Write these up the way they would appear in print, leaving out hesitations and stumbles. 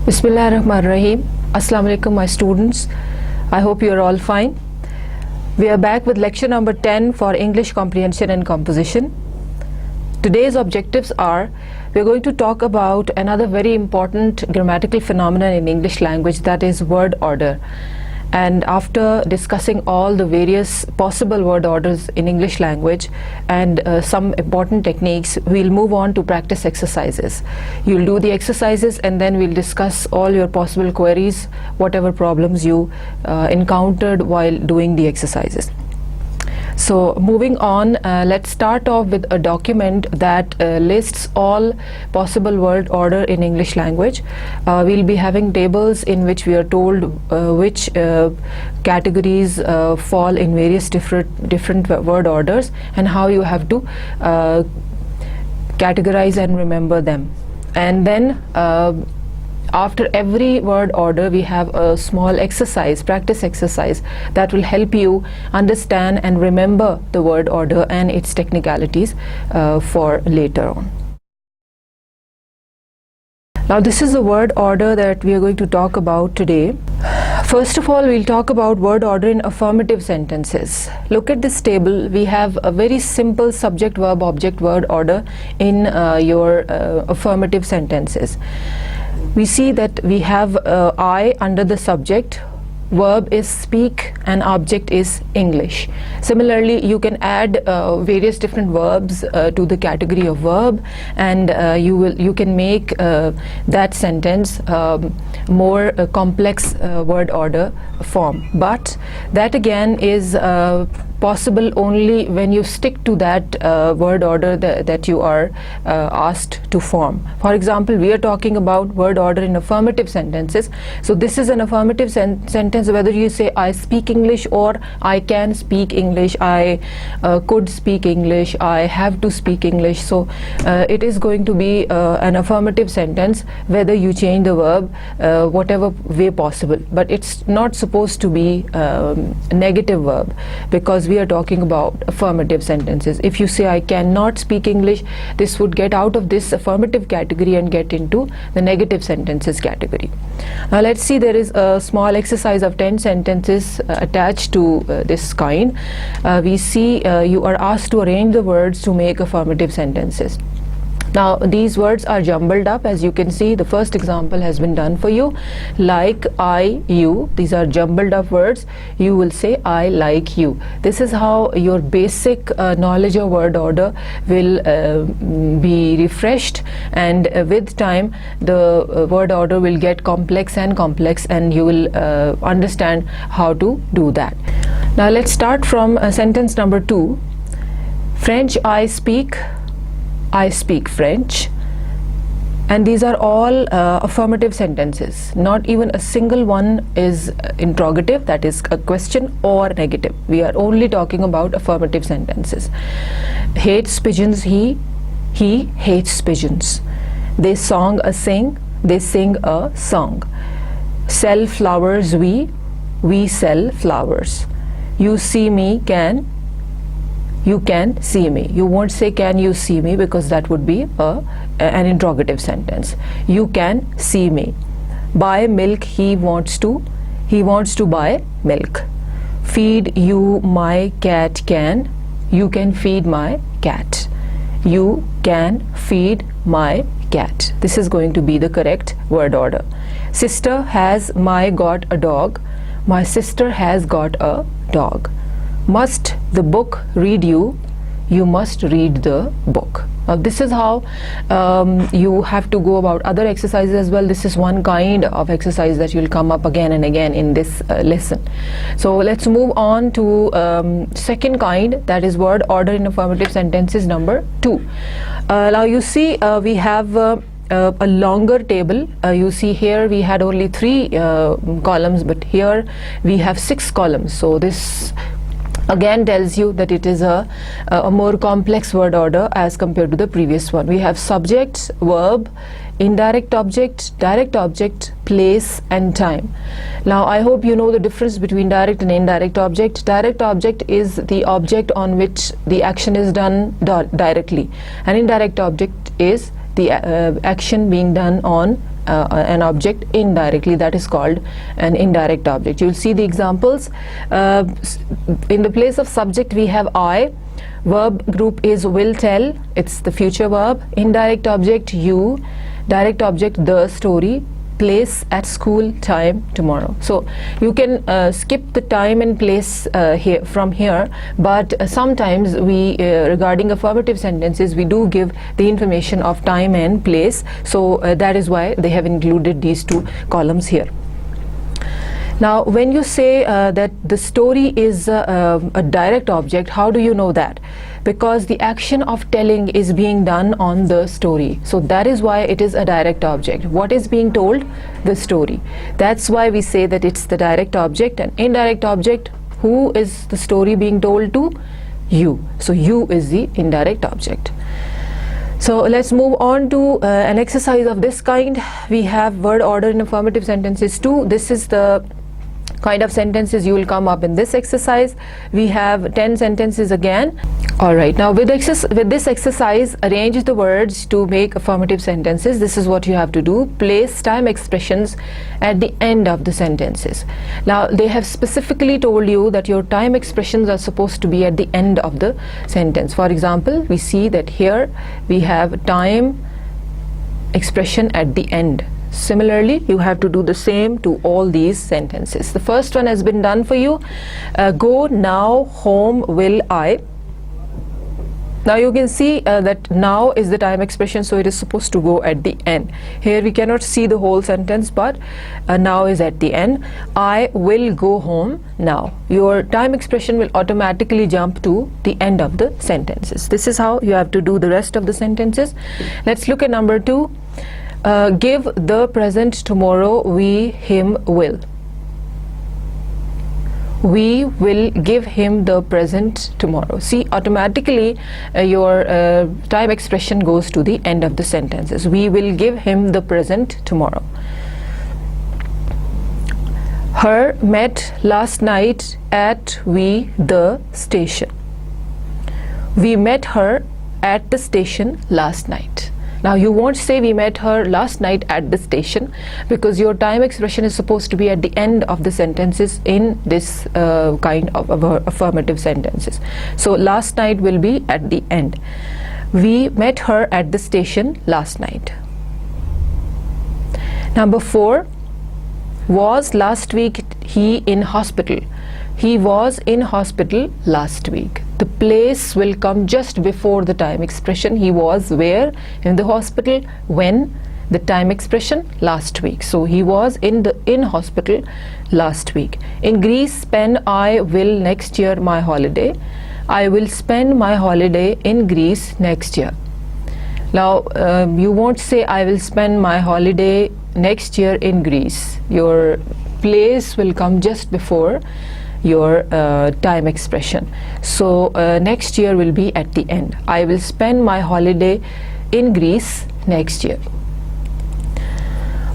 Bismillahirrahmanirrahim. Assalamu alaikum, my students. I hope you are all fine. We are back with lecture number 10 for English comprehension and composition. Today's objectives are, we are going to talk about another very important grammatical phenomenon in English language, that is word order. And after discussing all the various possible word orders in English language and some important techniques, we'll move on to practice exercises. You'll do the exercises and then we'll discuss all your possible queries, whatever problems you encountered while doing the exercises. So moving on, let's start off with a document that lists all possible word order in English language. We'll be having tables in which we are told which categories fall in various different word orders and how you have to categorize and remember them. And then after every word order we have a small exercise, practice exercise, that will help you understand and remember the word order and its technicalities for later on. Now this is the word order that we are going to talk about today. First of all, we'll talk about word order in affirmative sentences. Look at this table. We have a very simple subject verb object word order in your affirmative sentences. We see that we have I under the subject, verb is speak and object is English. Similarly, you can add various different verbs to the category of verb, and you can make that sentence more complex word order form. But that again is possible only when you stick to that word order that you are asked to form. For example, we are talking about word order in affirmative sentences. So this is an affirmative sentence, whether you say I speak English or I can speak English, I could speak English, I have to speak English. So it is going to be an affirmative sentence whether you change the verb whatever way possible. But it's not supposed to be a negative verb, because we are talking about affirmative sentences. If you say I cannot speak English, this would get out of this affirmative category and get into the negative sentences category. Now let's see, there is a small exercise of 10 sentences attached to this kind. We see you are asked to arrange the words to make affirmative sentences. Now these words are jumbled up, as you can see. The first example has been done for you. Like, I, you, these are jumbled up words. You will say I like you. This is how your basic knowledge of word order will be refreshed, and with time the word order will get complex, and you will understand how to do that. Now let's start from sentence number 2. French I speak French. And these are all affirmative sentences. Not even a single one is interrogative, that is a question, or negative. We are only talking about affirmative sentences. Hates pigeons he hates pigeons. They sing a song. Sell flowers we sell flowers. You see me you can see me. You won't say can you see me, because that would be an interrogative sentence. You can see me. Buy milk he wants to buy milk. Feed you my cat can. You can feed my cat. You can feed my cat. This is going to be the correct word order. Sister has got a dog. My sister has got a dog. Must the book read you? You must read the book. Now this is how you have to go about other exercises as well. This is one kind of exercise that will come up again and again in this lesson. So let's move on to second kind, that is word order in affirmative sentences number 2. Now you see we have a longer table. You see here we had only 3 columns, but here we have 6 columns. So this again tells you that it is a more complex word order as compared to the previous one. We have subject, verb, indirect object, direct object, place and time. Now I hope you know the difference between direct and indirect object. Direct object is the object on which the action is done directly, and indirect object is the action being done on an object indirectly. That is called an indirect object. You'll see the examples. In the place of subject we have I. Verb group is will tell, it's the future verb. Indirect object you. Direct object the story. Place at school, time tomorrow. So you can skip the time and place here from here, but sometimes we regarding affirmative sentences we do give the information of time and place, so that is why they have included these two columns here. Now when you say that the story is a direct object, how do you know that? Because the action of telling is being done on the story, so that is why it is a direct object. What is being told? The story. That's why we say that it's the direct object. And indirect object, who is the story being told to? You. So you is the indirect object. So let's move on to an exercise of this kind. We have word order in affirmative sentences too. This is the kind of sentences you will come up in this exercise. We have 10 sentences again. Alright, now with this exercise, arrange the words to make affirmative sentences. This is what you have to do. Place time expressions at the end of the sentences. Now they have specifically told you that your time expressions are supposed to be at the end of the sentence. For example, we see that here we have time expression at the end. Similarly, you have to do the same to all these sentences. The first one has been done for you. Go now home will I. Now you can see that now is the time expression, so it is supposed to go at the end. Here we cannot see the whole sentence, but now is at the end. I will go home now. Your time expression will automatically jump to the end of the sentences. This is how you have to do the rest of the sentences. Let's look at number 2. Give the present tomorrow, we him will. We will give him the present tomorrow. See, automatically your time expression goes to the end of the sentences. We will give him the present tomorrow. Her met last night at the station. We met her at the station last night. Now you won't say we met her last night at the station, because your time expression is supposed to be at the end of the sentences in this kind of affirmative sentences. So last night will be at the end. We met her at the station last night. Number 4. Was last week he in hospital? He was in hospital last week. The place will come just before the time expression. He was where? In the hospital. When? The time expression last week. So he was in hospital last week. In Greece, spend I will next year my holiday. I will spend my holiday in Greece next year. Now you won't say I will spend my holiday next year in Greece. Your place will come just before your time expression. So next year will be at the end. I will spend my holiday in Greece next year.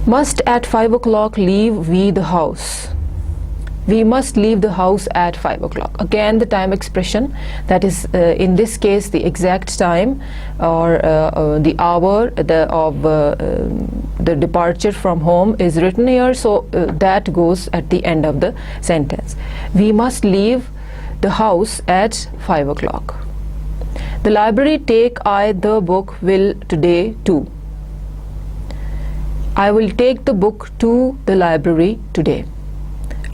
Must at 5 o'clock leave we the house. We must leave the house at 5 o'clock. Again, the time expression, that is in this case the exact time or the hour of the departure from home is written here, so that goes at the end of the sentence. We must leave the house at 5 o'clock. The library take I the book will today too. I will take the book to the library today.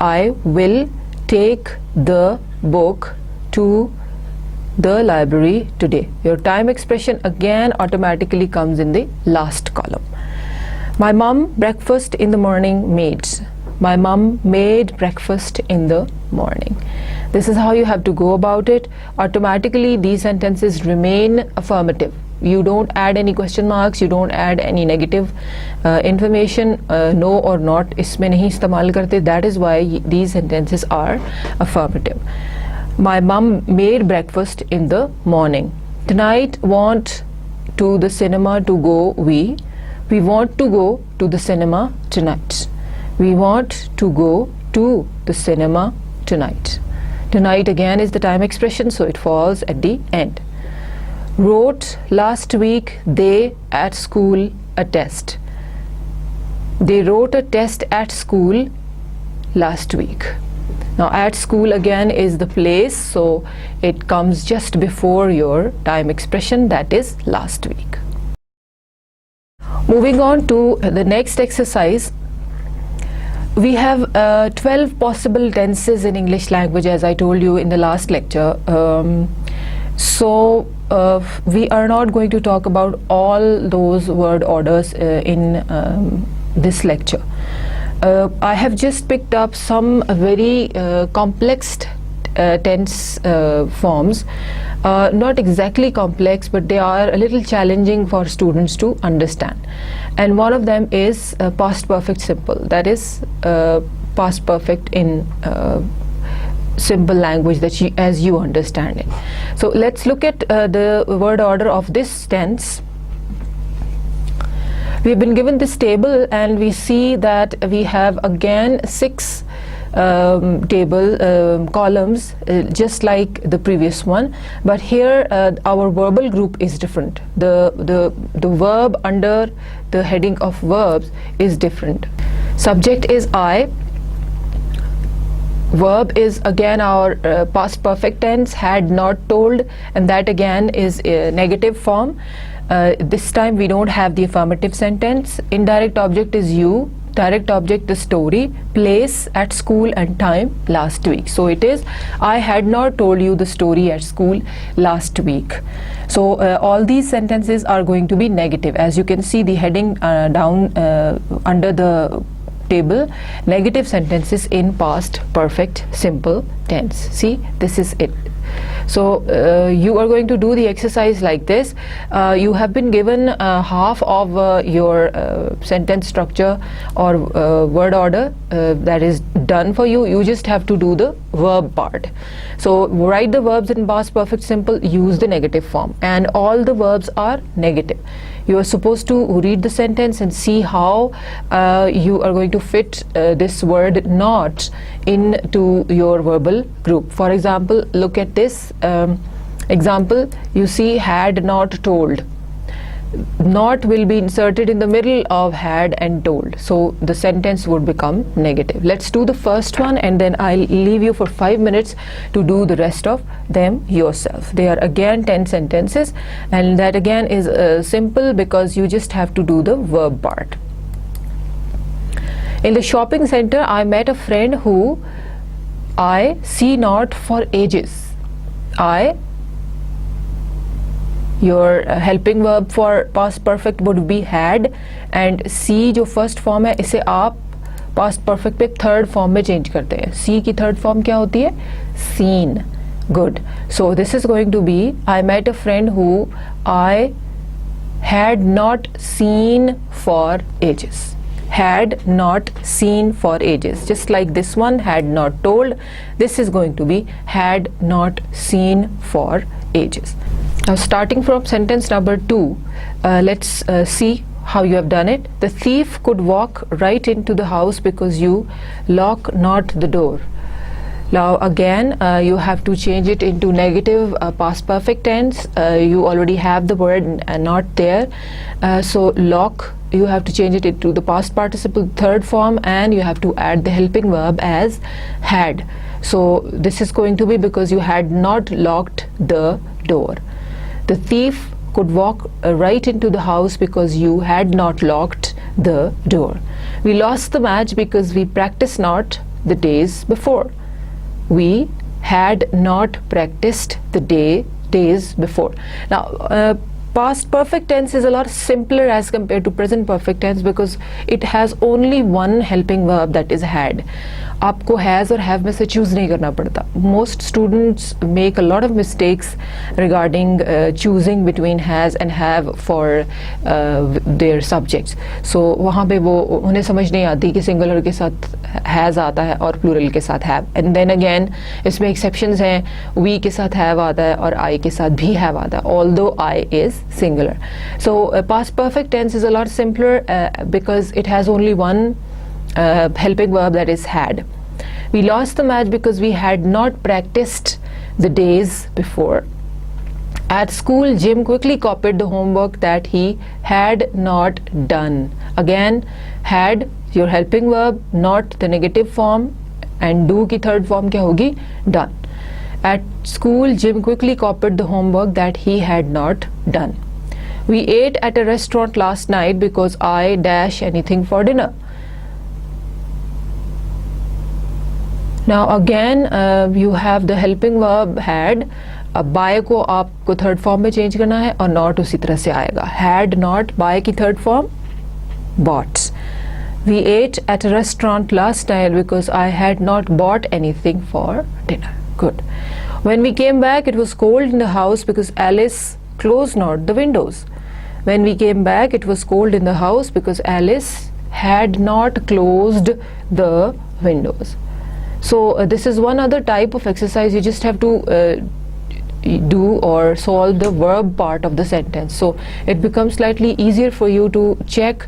I will take the book to the library today. Your time expression again automatically comes in the last column. My mom breakfast in the morning made. My mom made breakfast in the morning. This is how you have to go about it. Automatically these sentences remain affirmative. You don't add any question marks, you don't add any negative information, no or not इसमें नहीं इस्तेमाल करते. That is why these sentences are affirmative. My mom made breakfast in the morning. Tonight want to the cinema to go we. We want to go to the cinema tonight. We want to go to the cinema tonight. Tonight again is the time expression, so it falls at the end. Wrote last week they at school a test. They wrote a test at school last week. Now at school again is the place, so it comes just before your time expression, that is last week. Moving on to the next exercise, we have 12 possible tenses in English language, as I told you in the last lecture. We are not going to talk about all those word orders in this lecture. I have just picked up some very complex tense forms, not exactly complex, but they are a little challenging for students to understand. And one of them is past perfect simple, that is past perfect in simple language that as you understand it. So let's look at the word order of this tense. We have been given this table and we see that we have again 6 columns, just like the previous one, but here our verbal group is different. The verb under the heading of verbs is different. Subject is I. Verb is again our past perfect tense, had, not, told, and that again is a negative form. This time we don't have the affirmative sentence. Indirect object is you, direct object the story, place, at school, and time, last week. So it is, I had not told you the story at school last week. So all these sentences are going to be negative. As you can see the heading down under the table, negative sentences in past perfect simple tense. See, this is it. So you are going to do the exercise like this. You have been given half of your sentence structure or word order that is done for you. You just have to do the verb part. So write the verbs in past perfect simple, use the negative form, and all the verbs are negative. You are supposed to read the sentence and see how you are going to fit this word not into your verbal group. For example, look at this example. You see, had not told. Not will be inserted in the middle of had and told, so the sentence would become negative. Let's do the first one and then I'll leave you for 5 minutes to do the rest of them yourself. They are again 10 sentences, and that again is simple because you just have to do the verb part. In the shopping center, I met a friend who I see not for ages. I, your helping verb for past perfect would be had, and see जो first form है इसे आप past perfect पे third form में change करते हैं. See की third form क्या होती है? Seen. Good. So this is going to be, I met a friend who I had not seen for ages. Had not seen for ages. Just like this one, had not told. This is going to be had not seen for ages. Now starting from sentence number 2, let's see how you have done it. The thief could walk right into the house because you lock not the door. Now again you have to change it into negative past perfect tense. You already have the word not there, so lock, you have to change it into the past participle third form, and you have to add the helping verb as had. So this is going to be because you had not locked the door. The thief could walk right into the house because you had not locked the door. We lost the match because we practiced not the days before. We had not practiced the days before. Now past perfect tense is a lot simpler as compared to present perfect tense because it has only one helping verb, that is had. आपको has और have में से choose नहीं करना पड़ता. Most students make a lot of mistakes regarding choosing between has and have for their subjects. So वहाँ पे वो उन्हें समझ नहीं आती कि singular के साथ has आता है और plural के साथ have. And then again इसमें exceptions हैं, we के साथ have आता है और I के साथ भी have आता है, although I is singular. So past perfect tense is a lot simpler because it has only one helping verb, that is had. We lost the match because we had not practiced the days before. At school, Jim quickly copied the homework that he had not done. Again, had your helping verb, not the negative form, and do की third form क्या होगी? Done. At school, Jim quickly copied the homework that he had not done. We ate at a restaurant last night because I dash anything for dinner. Now again you have the helping verb had. अब by को आपको third form में change करना है और not उसी तरह से आएगा. Had not, by की third form bought. We ate at a restaurant last night because I had not bought anything for dinner. Good. When we came back, it was cold in the house because Alice closed not the windows. When we came back, it was cold in the house because Alice had not closed the windows. So this is one other type of exercise. You just have to do or solve the verb part of the sentence, so it becomes slightly easier for you to check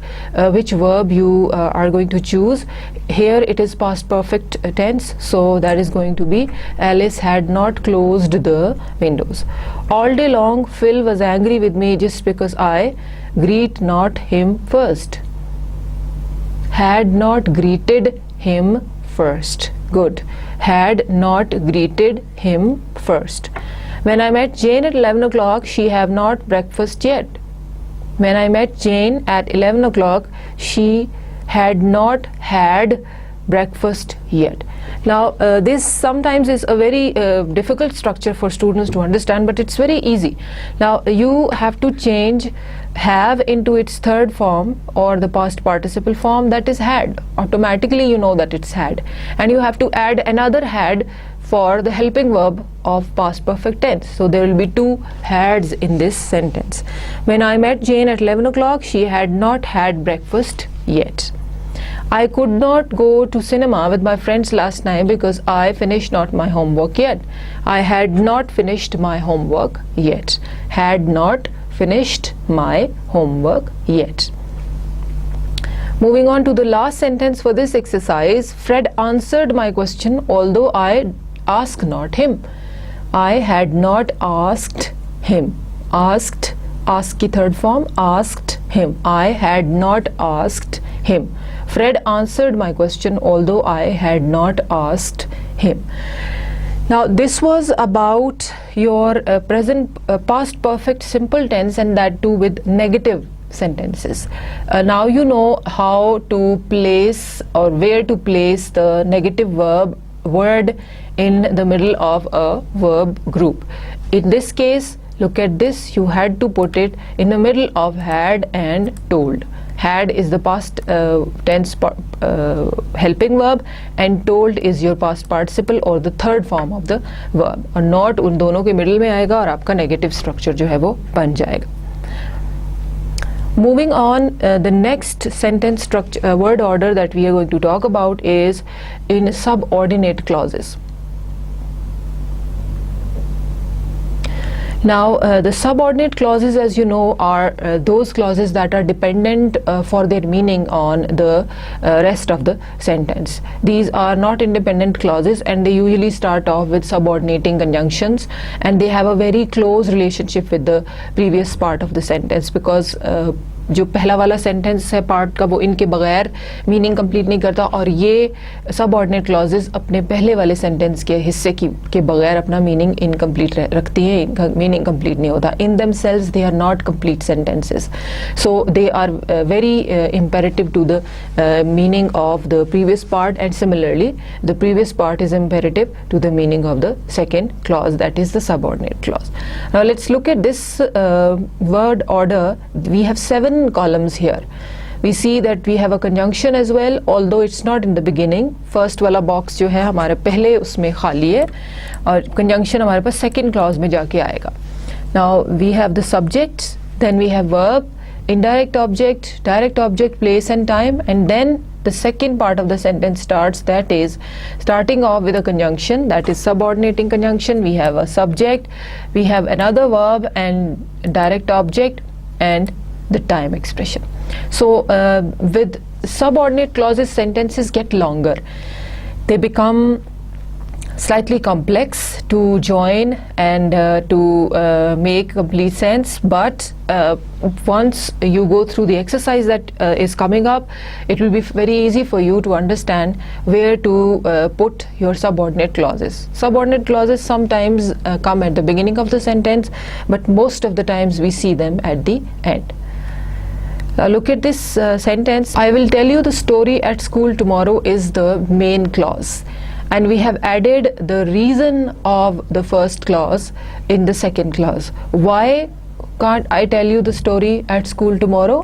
which verb you are going to choose. Here it is past perfect tense, so that is going to be Alice had not closed the windows. All day long Phil was angry with me just because I greet not him first. Had not greeted him first. Good. Had not greeted him first. When I met Jane at 11 o'clock, she have not breakfast yet. When I met Jane at 11 o'clock, she had not had breakfast yet. Now this sometimes is a very difficult structure for students to understand, but it's very easy. Now you have to change have into its third form or the past participle form, that is had. Automatically you know that it's had, and you have to add another had for the helping verb of past perfect tense. So there will be two hads in this sentence. When I met Jane at 11 o'clock, she had not had breakfast yet. I could not go to cinema with my friends last night because I finished not my homework yet. I had not finished my homework yet. Had not finished my homework yet. Moving on to the last sentence for this exercise. Fred answered my question although I asked not him. I had not asked him. Asked, ask की third form, asked him. I had not asked him. Fred answered my question although I had not asked him. Now this was about your past perfect simple tense, and that too with negative sentences. Now you know how to place or where to place the negative word in the middle of a verb group. In this case, look at this, you had to put it in the middle of had and told. Had is the past tense helping verb, and told is your past participle or the third form of the verb, और not उन दोनों के middle में आएगा और आपका negative structure जो है वो बन जाएगा. Moving on, the next sentence structure word order that we are going to talk about is in subordinate clauses. Now the subordinate clauses, as you know, are those clauses that are dependent for their meaning on the rest of the sentence. These are not independent clauses, and they usually start off with subordinating conjunctions, and they have a very close relationship with the previous part of the sentence, because जो पहला वाला sentence है part का वो इनके बगैर meaning complete नहीं करता, और ये सबऑर्डिनेट क्लॉजेस अपने पहले वाले सेंटेंस के हिस्से के बगैर अपना मीनिंग इनकम्प्लीट रखती हैं, इनका मीनिंग कंप्लीट नहीं होता. In themselves they are not complete sentences, so they are very imperative to the meaning of the previous part, and similarly the previous part is imperative to the meaning of the second clause, that is the subordinate clause. Now let's look at this word order. We have 7 columns here. We see that we have a conjunction as well, although it's not in the beginning. First वाला box जो है हमारे पहले उसमें खाली है, और conjunction हमारे पास second clause में जाके आएगा. Now we have the subject, then we have verb, indirect object, direct object, place and time, and then the second part of the sentence starts, that is starting off with a conjunction, that is subordinating conjunction. We have a subject, we have another verb and direct object, and the time expression. So with subordinate clauses, sentences get longer. They become slightly complex to join and to make complete sense, but once you go through the exercise that is coming up, it will be very easy for you to understand where to put your subordinate clauses. Subordinate clauses sometimes come at the beginning of the sentence, but most of the times we see them at the end. Now look at this sentence. I will tell you the story at school tomorrow is the main clause, and we have added the reason of the first clause in the second clause. Why can't I tell you the story at school tomorrow?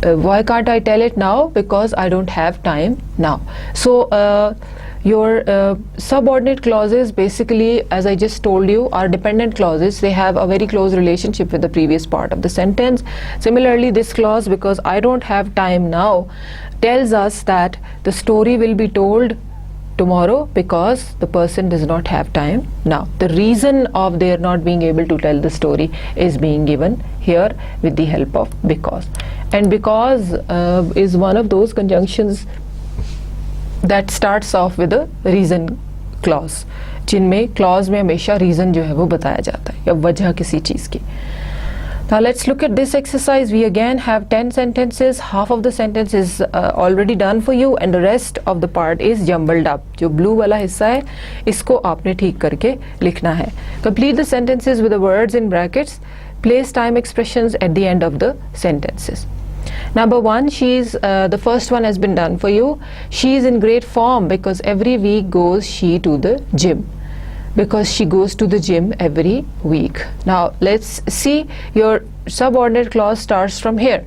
Why can't I tell it now? Because I don't have time now. So your subordinate clauses basically, as I just told you, are dependent clauses. They have a very close relationship with the previous part of the sentence. Similarly, this clause, because I don't have time now, tells us that the story will be told tomorrow because the person does not have time now. The reason of their not being able to tell the story is being given here with the help of because. And because is one of those conjunctions that starts off with a reason clause, जिनमें clause में हमेशा reason जो है वो बताया जाता है या वजह किसी चीज़ की. Now let's look at this exercise. We again have 10 sentences. Half of the sentence is already done for you and the rest of the part is jumbled up. जो blue वाला हिस्सा है इसको आपने ठीक करके लिखना है. Complete the sentences with the words in brackets. Place time expressions at the end of the sentences. Number one, the first one has been done for you. She is in great form because every week goes she to the gym. Because she goes to the gym every week. Now let's see, your subordinate clause starts from here.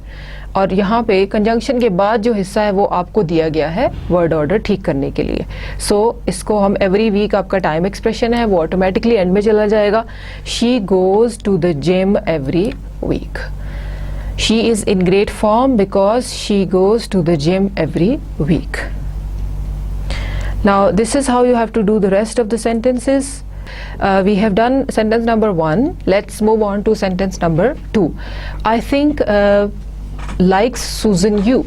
और यहाँ पे conjunction के बाद जो हिस्सा है वो आपको दिया गया है word order ठीक करने के लिए. So इसको हम every week आपका time expression है वो automatically end में चला जाएगा. She goes to the gym every week. She is in great form because she goes to the gym every week. Now this is how you have to do the rest of the sentences. We have done sentence number 1. Let's move on to sentence number 2. I think likes Susan you.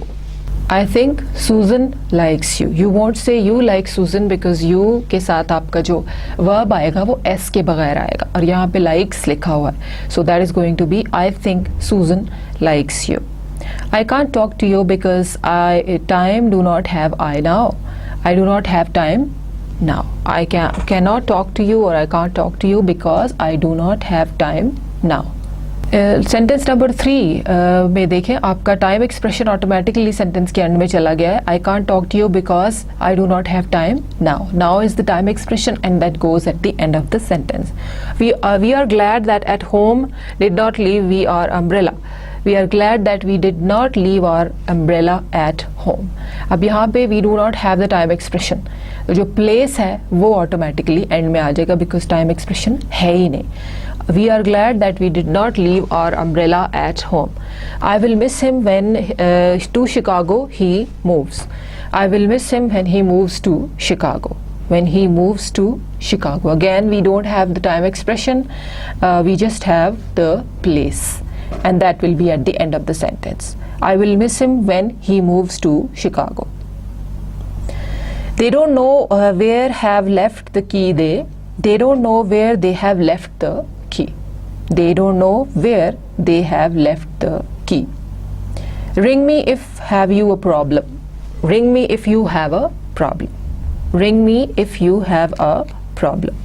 I think Susan likes you. You won't say you like Susan because you के साथ आपका जो verb आएगा वो s के बगैर आएगा और यहाँ पे likes लिखा हुआ है. So that is going to be I think Susan likes you. I can't talk to you because time do not have I now. I do not have time now. I cannot talk to you or I can't talk to you because I do not have time now. Sentence number 3 में देखें आपका time expression automatically sentence के end में चला गया है. I can't talk to you because I do not have time now. Now is the time expression and that goes at the end of the sentence. We are glad that at home did not leave we are umbrella. We are glad that we did not leave our umbrella at home. अब यहाँ पे we do not have the time expression. जो place है वो automatically end में आ जाएगा because time expression है ही नहीं. We are glad that we did not leave our umbrella at home. I will miss him when to Chicago he moves. I will miss him when he moves to Chicago. When he moves to Chicago. Again, we don't have the time expression. We just have the place. And that will be at the end of the sentence. I will miss him when he moves to Chicago. They don't know where have left the key. They don't know where they have left the key. They don't know where they have left the key. Ring me if have you a problem. Ring me if you have a problem. Ring me if you have a problem.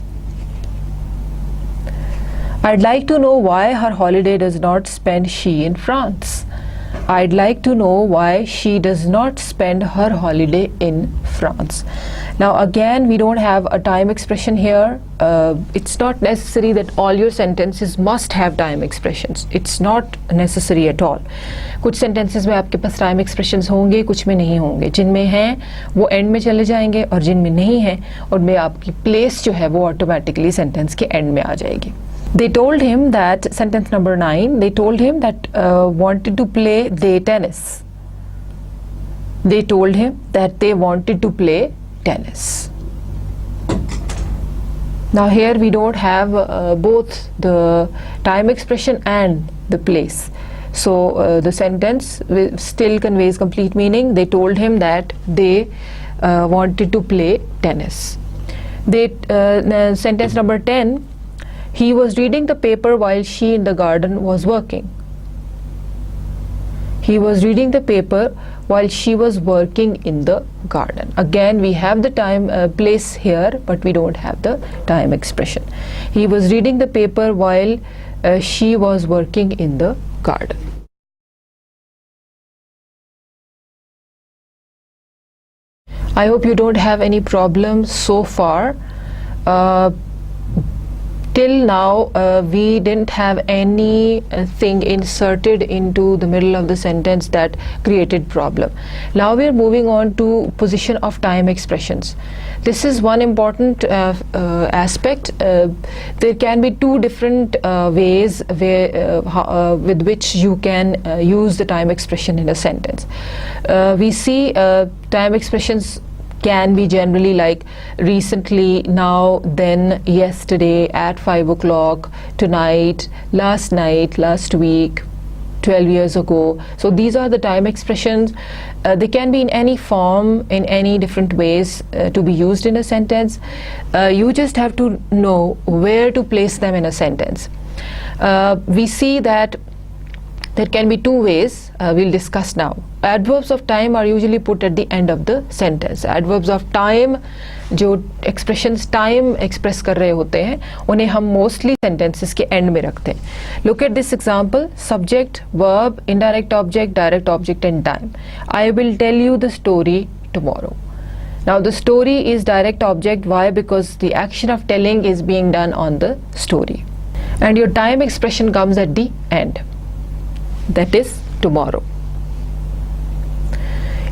I'd like to know why her holiday does not spend she in France. I'd like to know why she does not spend her holiday in France. Now again, we don't have a time expression here. It's not necessary that all your sentences must have time expressions. It's not necessary at all. कुछ sentences में आपके पास time expressions होंगे, कुछ में नहीं होंगे. जिनमें हैं वो end में चले जाएंगे और जिनमें नहीं हैं उनमें आपकी place जो है वो automatically sentence के end में आ जाएगी. They told him that, sentence number 9, they told him that wanted to play they tennis. They told him that they wanted to play tennis. Now here we don't have both the time expression and the place. So the sentence still conveys complete meaning. They told him that they wanted to play tennis. Sentence number 10, he was reading the paper while she in the garden was working. He was reading the paper while she was working in the garden. Again, we have the time place here, but we don't have the time expression. He was reading the paper while she was working in the garden. I hope you don't have any problems so far. Till now we didn't have anything inserted into the middle of the sentence that created problem. Now we are moving on to position of time expressions. This is one important aspect. There can be two different ways with which you can use the time expression in a sentence. We see time expressions can be generally like recently, now, then, yesterday, at 5 o'clock, tonight, last week, 12 years ago. So these are the time expressions. They can be in any form, in any different ways to be used in a sentence. You just have to know where to place them in a sentence. We see that there can be two ways. We'll discuss now. Adverbs of time are usually put at the end of the sentence. Adverbs of time, जो expressions time express कर रहे होते हैं, उन्हें हम mostly sentences के end में रखते हैं. Look at this example: subject, verb, indirect object, direct object, and time. I will tell you the story tomorrow. Now the story is direct object. Why? Because the action of telling is being done on the story, and your time expression comes at the end. That is tomorrow.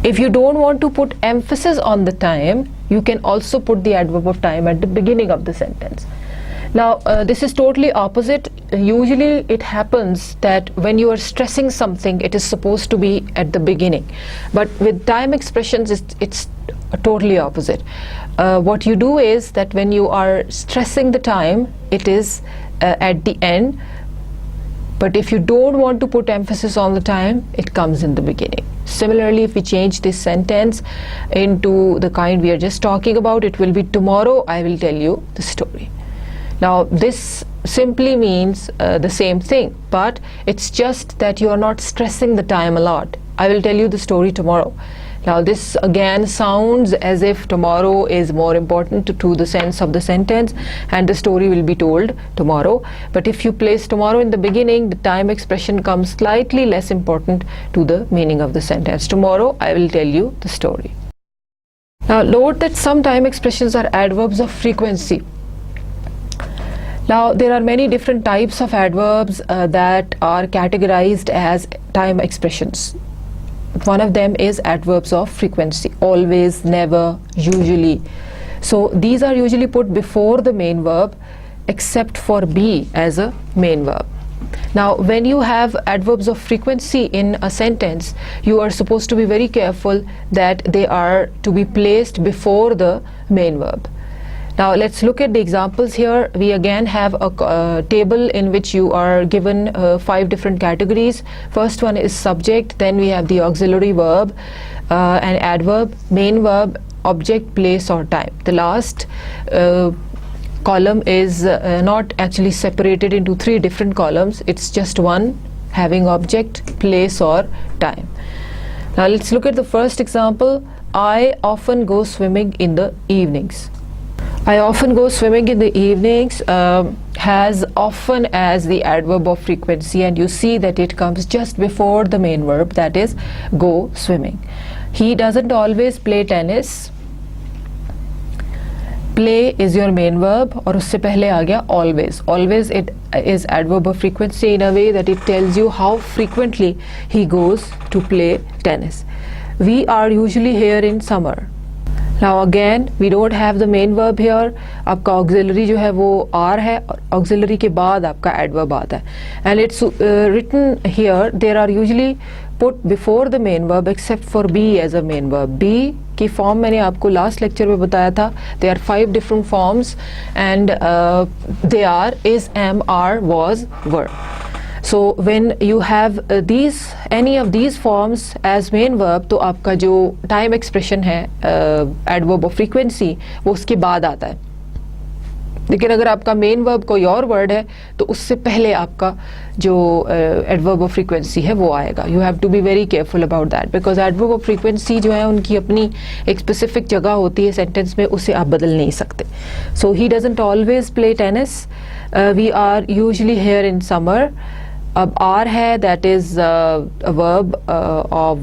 If you don't want to put emphasis on the time, you can also put the adverb of time at the beginning of the sentence. Now this is totally opposite. Usually it happens that when you are stressing something, it is supposed to be at the beginning, but with time expressions it's totally opposite. What you do is that when you are stressing the time, it is at the end. But if you don't want to put emphasis on the time, it comes in the beginning. Similarly, if we change this sentence into the kind we are just talking about, it will be tomorrow I will tell you the story. Now this simply means the same thing, but it's just that you are not stressing the time a lot. I will tell you the story tomorrow. Now this again sounds as if tomorrow is more important to the sense of the sentence, and the story will be told tomorrow. But if you place tomorrow in the beginning, the time expression comes slightly less important to the meaning of the sentence. Tomorrow I will tell you the story. Now note that some time expressions are adverbs of frequency. Now there are many different types of adverbs that are categorized as time expressions. One of them is adverbs of frequency: always, never, usually. So these are usually put before the main verb, except for be as a main verb. Now when you have adverbs of frequency in a sentence, you are supposed to be very careful that they are to be placed before the main verb. Now let's look at the examples here. We again have a table in which you are given 5 different categories. First one is subject, then we have the auxiliary verb, an adverb, main verb, object, place or time. The last column is not actually separated into 3 different columns. It's just one having object, place or time. Now let's look at the first example. I often go swimming in the evenings. I often go swimming in the evenings has often as the adverb of frequency, and you see that it comes just before the main verb, that is go swimming. He doesn't always play tennis. Play is your main verb और उससे पहले आ गया always. Always it is adverb of frequency in a way that it tells you how frequently he goes to play tennis. We are usually here in summer. Now again we don't have the main verb here. आपका auxiliary जो है वो are है और auxiliary के बाद आपका adverb आता है, and it's written here. There are usually put before the main verb except for be as a main verb. Be की form मैंने आपको last lecture में बताया था. There are 5 different forms, and they are is, am, are, was, were. So when you have any of these forms as main verb, तो आपका जो time expression है एडवर्ब ऑफ फ्रीक्वेंसी वो उसके बाद आता है. लेकिन अगर आपका मेन वर्ब कोई और वर्ड है तो उससे पहले आपका जो एडवर्ब ऑफ फ्रीक्वेंसी है वो आएगा. You have to be very careful about that, because adverb of frequency जो है उनकी अपनी एक स्पेसिफिक जगह होती है सेंटेंस में, उसे आप बदल नहीं सकते. So he doesn't always play tennis, we are usually here in summer. अब आर है that is verb of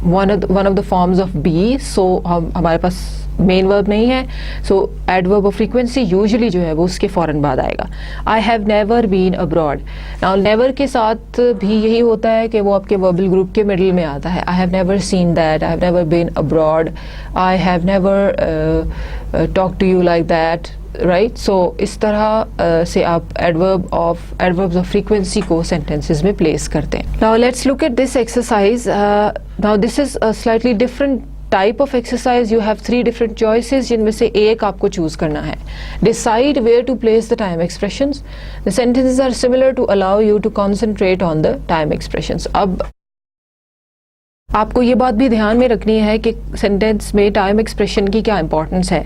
one of the forms of be. So हमारे पास मेन वर्ब नहीं है, so adverb of frequency usually जो है वो उसके फौरन बाद आएगा. I have never been abroad. Now never के साथ भी यही होता है कि वो आपके वर्बल ग्रुप के मिडिल में आता है. I have never seen that, I have never been abroad, I have never talk to you like that, right. So इस तरह से आप एडवर्ब्स ऑफ फ्रीक्वेंसी को सेंटेंसेस में प्लेस करते हैं. Now let's look at this exercise. Now this is a slightly different type of exercise. You have 3 different choices जिनमें से एक आपको चूज करना है. Decide where to place the time expressions. The sentences are similar to allow you to concentrate on the time expressions. अब आपको ये बात भी ध्यान में रखनी है कि सेंटेंस में टाइम एक्सप्रेशन की क्या इंपॉर्टेंस है.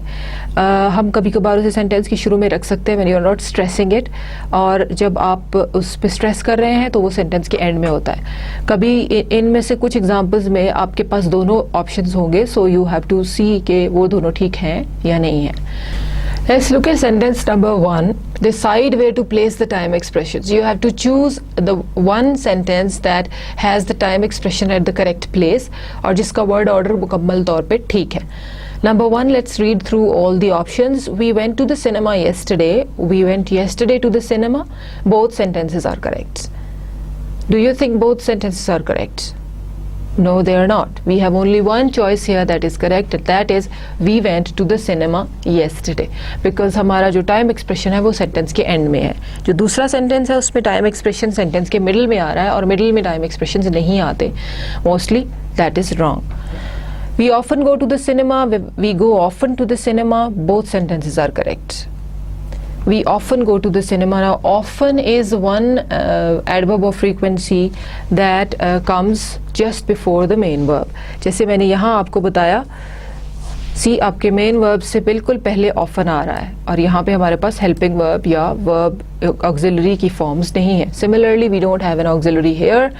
हम कभी कभार उसे सेंटेंस की शुरू में रख सकते हैं when you are not stressing it, और जब आप उस पर स्ट्रेस कर रहे हैं तो वो सेंटेंस के एंड में होता है. कभी इनमें से कुछ एग्जांपल्स में आपके पास दोनों ऑप्शंस होंगे, सो यू हैव टू सी कि वो दोनों ठीक हैं या नहीं है. Let's look at sentence number 1. Decide where to place the time expressions. You have to choose the one sentence that has the time expression at the correct place और जिसका word order मुकम्मल तौर पे ठीक है. Number 1, let's read through all the options. We went to the cinema yesterday. We went yesterday to the cinema. Both sentences are correct. Do you think both sentences are correct? No, they are not. We have only one choice here that is correct. That is, we went to the cinema yesterday. Because हमारा जो time expression है वो sentence के end में है. जो दूसरा sentence है उसमें time expression sentence के middle में आ रहा है और middle में time expressions नहीं आते. Mostly that is wrong. We often go to the cinema. We go often to the cinema. Both sentences are correct. We often go to the cinema. Now often is one adverb of frequency that comes just before the main verb. जैसे मैंने यहाँ आपको बताया, सी आपके main verb से बिल्कुल पहले often आ रहा है और यहाँ पे हमारे पास helping verb या verb auxiliary की forms नहीं है. Similarly we don't have an auxiliary here.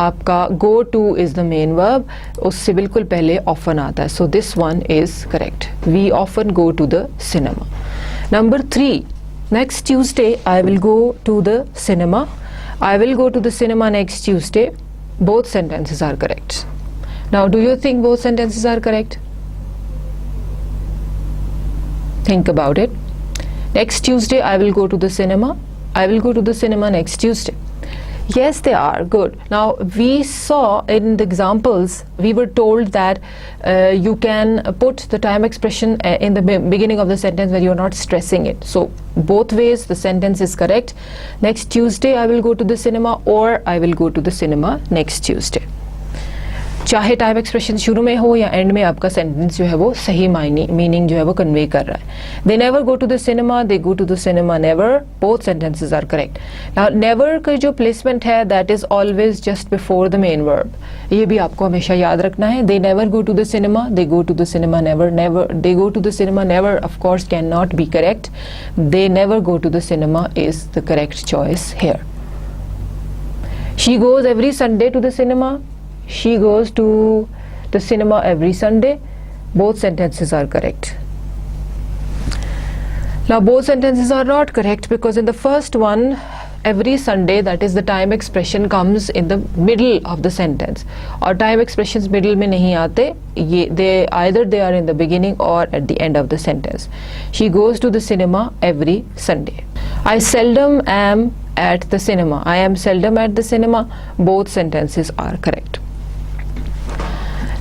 आपका go to is the main verb, उससे बिल्कुल पहले often आता है. So this one is correct. We often go to the cinema. Number 3. Next Tuesday, I will go to the cinema. I will go to the cinema next Tuesday. Both sentences are correct. Now, do you think both sentences are correct? Think about it. Next Tuesday, I will go to the cinema. I will go to the cinema next Tuesday. Yes, they are. Good. Now, we saw in the examples, we were told that you can put the time expression in the beginning of the sentence when you're not stressing it. So, both ways the sentence is correct. Next Tuesday, I will go to the cinema, or I will go to the cinema next Tuesday. चाहे time expression शुरू में हो या and में, आपका sentence जो है वो सही मीनिंग जो है वो कन्वे कर रहा है. They never go to the cinema, they go to the cinema never. Both sentences are correct. Now never का जो प्लेसमेंट है that is always just before the main verb. ये भी आपको हमेशा याद रखना है. They never go to the cinema, they go to the cinema never. Never they go to the cinema never of course can not be correct. They never go to the cinema is the correct choice here. She goes every Sunday to the cinema. She goes to the cinema every Sunday. Both sentences are correct. Now both sentences are not correct because in the first one, every Sunday, that is the time expression comes in the middle of the sentence. और time expressions middle में नहीं आते. Either they are in the beginning or at the end of the sentence. She goes to the cinema every Sunday. I seldom am at the cinema. I am seldom at the cinema. Both sentences are correct.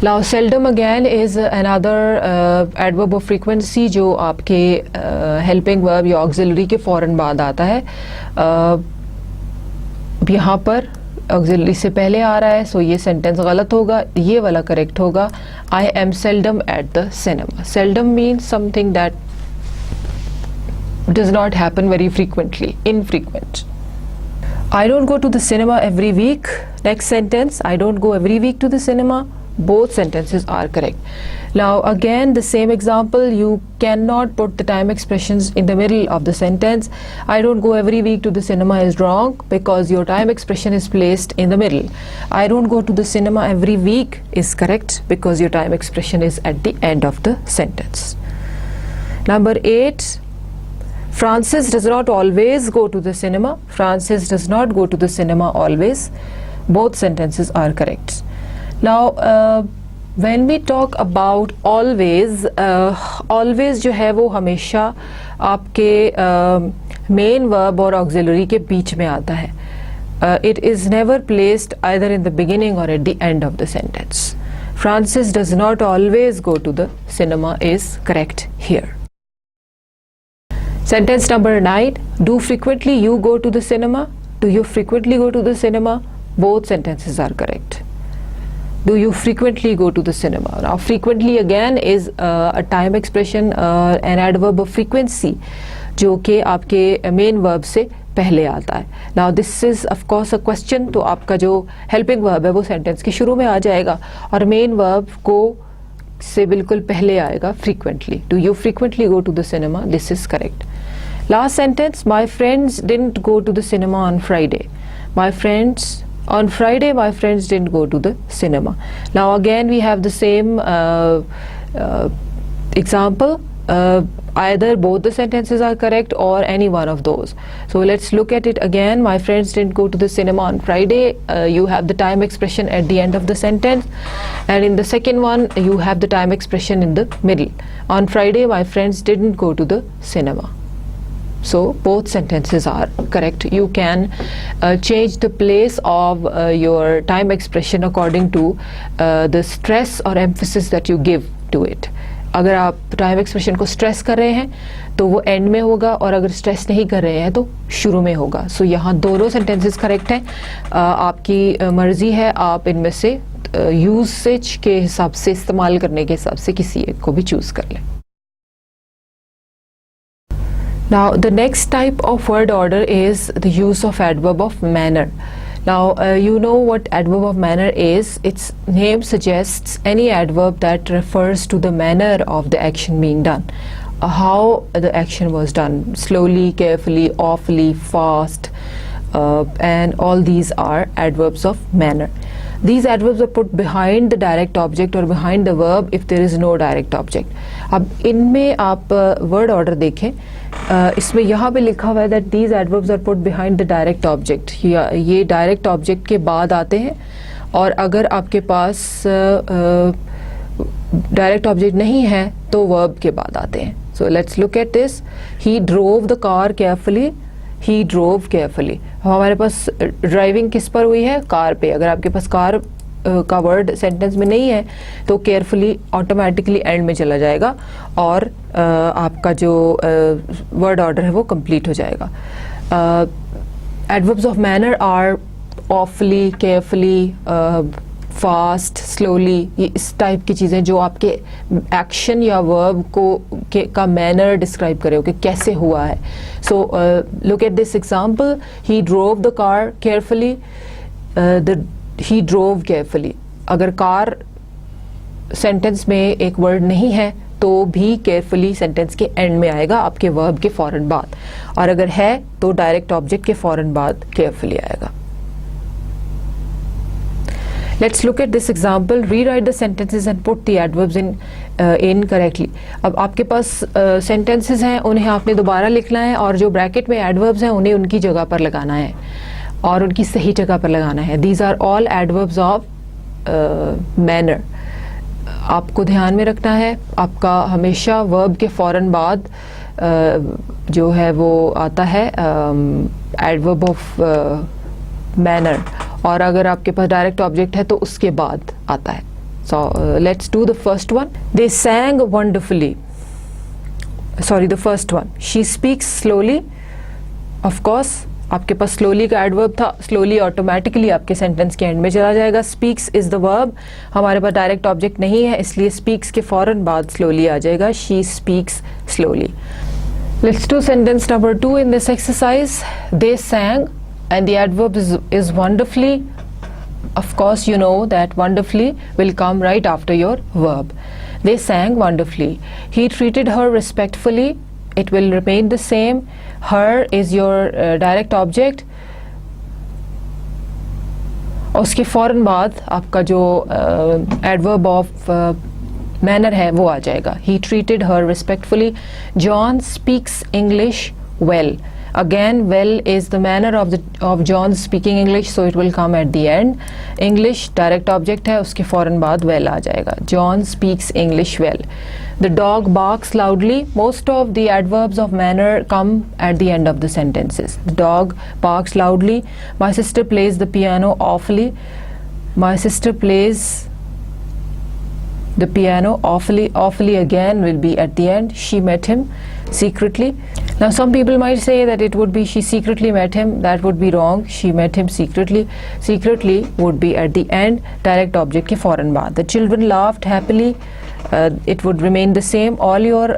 Now seldom again is another adverb of frequency जो आपके helping verb या auxiliary के फौरन बाद आता है. यहाँ पर auxiliary से पहले आ रहा है, so ये sentence गलत होगा. ये वाला correct होगा. I am seldom at the cinema. Seldom means something that does not happen very frequently, infrequent. I don't go to the cinema every week. Next sentence, I don't go every week to the cinema. Both sentences are correct. Now again the same example, you cannot put the time expressions in the middle of the sentence. I don't go every week to the cinema is wrong because your time expression is placed in the middle. I don't go to the cinema every week is correct because your time expression is at the end of the sentence. Number 8, Francis does not always go to the cinema. Francis does not go to the cinema always. Both sentences are correct. Now when we talk about always, always जो है वो हमेशा आपके main verb और auxiliary के बीच में आता है. It is never placed either in the beginning or at the end of the sentence. Francis does not always go to the cinema is correct here. Sentence number 9, do frequently you go to the cinema? Do you frequently go to the cinema? Both sentences are correct. Do you frequently go to the cinema? Now frequently again is a time expression, an adverb of frequency जो कि आपके main verb से पहले आता है. Now this is of course a question, तो आपका जो helping verb है वो sentence के शुरू में आ जाएगा और main verb को से बिल्कुल पहले आएगा frequently. Do you frequently go to the cinema? This is correct. Last sentence, my friends didn't go to the cinema on Friday. On Friday my friends didn't go to the cinema. Now again we have the same example. Either both the sentences are correct or any one of those. So let's look at it again. My friends didn't go to the cinema on Friday. You have the time expression at the end of the sentence, and in the second one you have the time expression in the middle. On Friday my friends didn't go to the cinema. So both sentences are correct. You can change the place of your time expression according to the stress or emphasis that you give to it. अगर आप time expression को stress कर रहे हैं तो वो and में होगा और अगर स्ट्रेस नहीं कर रहे हैं तो शुरू में होगा. सो यहाँ दोनों सेंटेंसेस करेक्ट हैं. आपकी मर्जी है, आप इनमें से यूसेज के हिसाब से, इस्तेमाल करने के हिसाब से किसी एक को भी चूज कर लें. Now the next type of word order is the use of adverb of manner. Now you know what adverb of manner is. Its name suggests any adverb that refers to the manner of the action being done, how the action was done, slowly, carefully, awfully, fast, and all these are adverbs of manner. These adverbs are put behind the direct object or behind the verb if there is no direct object. अब इनमें आप word order देखें, इसमें यहाँ पे लिखा हुआ है that these adverbs are put behind the direct object. ये direct object के बाद आते हैं और अगर आपके पास direct object नहीं है तो verb के बाद आते हैं. So let's look at this. He drove the car carefully. He drove carefully. हमारे पास ड्राइविंग किस पर हुई है? कार पे. अगर आपके पास कार का वर्ड सेंटेंस में नहीं है तो केयरफुली ऑटोमेटिकली एंड में चला जाएगा और आपका जो वर्ड ऑर्डर है वो कंप्लीट हो जाएगा. Adverbs of manner are awfully, carefully, fast, slowly. ये इस टाइप की चीज़ें जो आपके एक्शन या वर्ब को का मैनर डिस्क्राइब करे कि कैसे हुआ है. So look at this example. He drove the car carefully. He drove carefully. अगर कार सेंटेंस में एक वर्ड नहीं है तो भी केयरफुली सेंटेंस के एंड में आएगा आपके वर्ब के फौरन बाद, और अगर है तो डायरेक्ट ऑब्जेक्ट के फौरन बाद केयरफुली आएगा. Let's look at this example. Rewrite the sentences and put the adverbs in correctly. अब आपके पास sentences हैं, उन्हें आपने दोबारा लिखना है और जो ब्रैकेट में adverbs हैं उन्हें उनकी जगह पर लगाना है और उनकी सही जगह पर लगाना है. These are all adverbs of manner. आपको ध्यान में रखना है आपका हमेशा verb के फ़ौरन बाद जो है वो आता है adverb of manner, और अगर आपके पास डायरेक्ट ऑब्जेक्ट है तो उसके बाद आता है. So let's do the first one. They sang wonderfully. Sorry, the first one. She speaks slowly. Of course आपके पास स्लोली का एडवर्ब था, स्लोली ऑटोमेटिकली आपके सेंटेंस के एंड में चला जाएगा. Speaks is the verb. हमारे पास डायरेक्ट ऑब्जेक्ट नहीं है इसलिए स्पीक्स के फौरन बाद स्लोली आ जाएगा. She speaks slowly. Let's do sentence number 2 in this exercise. They sang and the adverb is wonderfully. Of course, you know that wonderfully will come right after your verb. They sang wonderfully. He treated her respectfully. It will remain the same. Her is your direct object. उसके फ़ौरन बाद आपका जो adverb of manner है वो आ जाएगा. He treated her respectfully. John speaks English well. Again, well is the manner of John speaking English, so it will come at the end. English direct object है, उसके फ़ौरन बाद well आ जाएगा. John speaks English well. The dog barks loudly. Most of the adverbs of manner come at the end of the sentences. The dog barks loudly. My sister plays the piano awfully. My sister plays the piano awfully. Awfully again will be at the end. She met him secretly. Now some people might say that it would be she secretly met him. That would be wrong. She met him secretly. Secretly would be at the end, direct object के फौरन बाद. The children laughed happily. It would remain the same. All your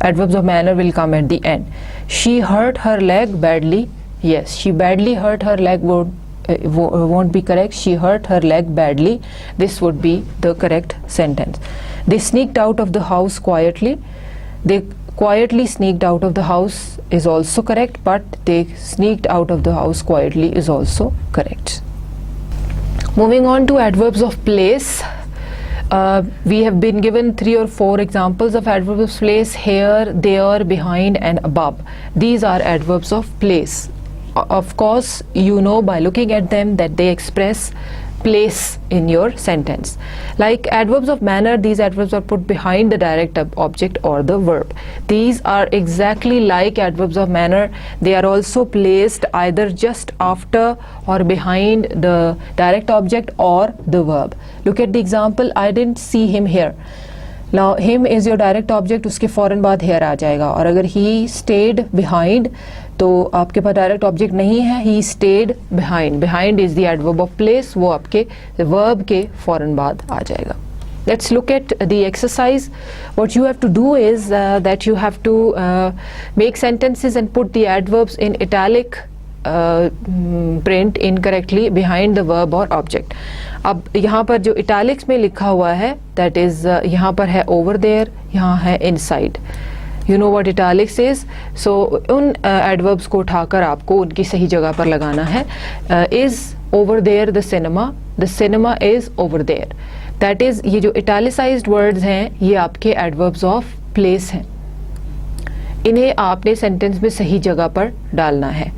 adverbs of manner will come at the end. She hurt her leg badly. Yes, she badly hurt her leg won't be correct. She hurt her leg badly. This would be the correct sentence. They sneaked out of the house quietly. They quietly sneaked out of the house is also correct, but they sneaked out of the house quietly is also correct. Moving on to adverbs of place. We have been given 3 or 4 examples of adverbs of place: here, there, behind and above. These are adverbs of place. Of course, you know by looking at them that they express place in your sentence. Like adverbs of manner, these adverbs are put behind the direct object or the verb. These are exactly like adverbs of manner. They are also placed either just after or behind the direct object or the verb. Look at the example. I didn't see him here. Now him is your direct object, उसके फ़ौरन बाद here आ जाएगा. और अगर he stayed behind, तो आपके पास direct object नहीं है. he stayed behind. behind is the adverb of place. वो आपके verb के फ़ौरन बाद आ जाएगा. Let's look at the exercise. What you have to do is that you have to make sentences and put the adverbs in italic print incorrectly behind the verb or object. अब यहाँ पर जो italics में लिखा हुआ है, that is यहाँ पर है over there, यहाँ है inside. You know what italics is? So उन adverbs को उठाकर आपको उनकी सही जगह पर लगाना है. Is over there the cinema? The cinema is over there. That is, ये जो italicized words हैं ये आपके adverbs of place हैं. इन्हें आपने sentence में सही जगह पर डालना है.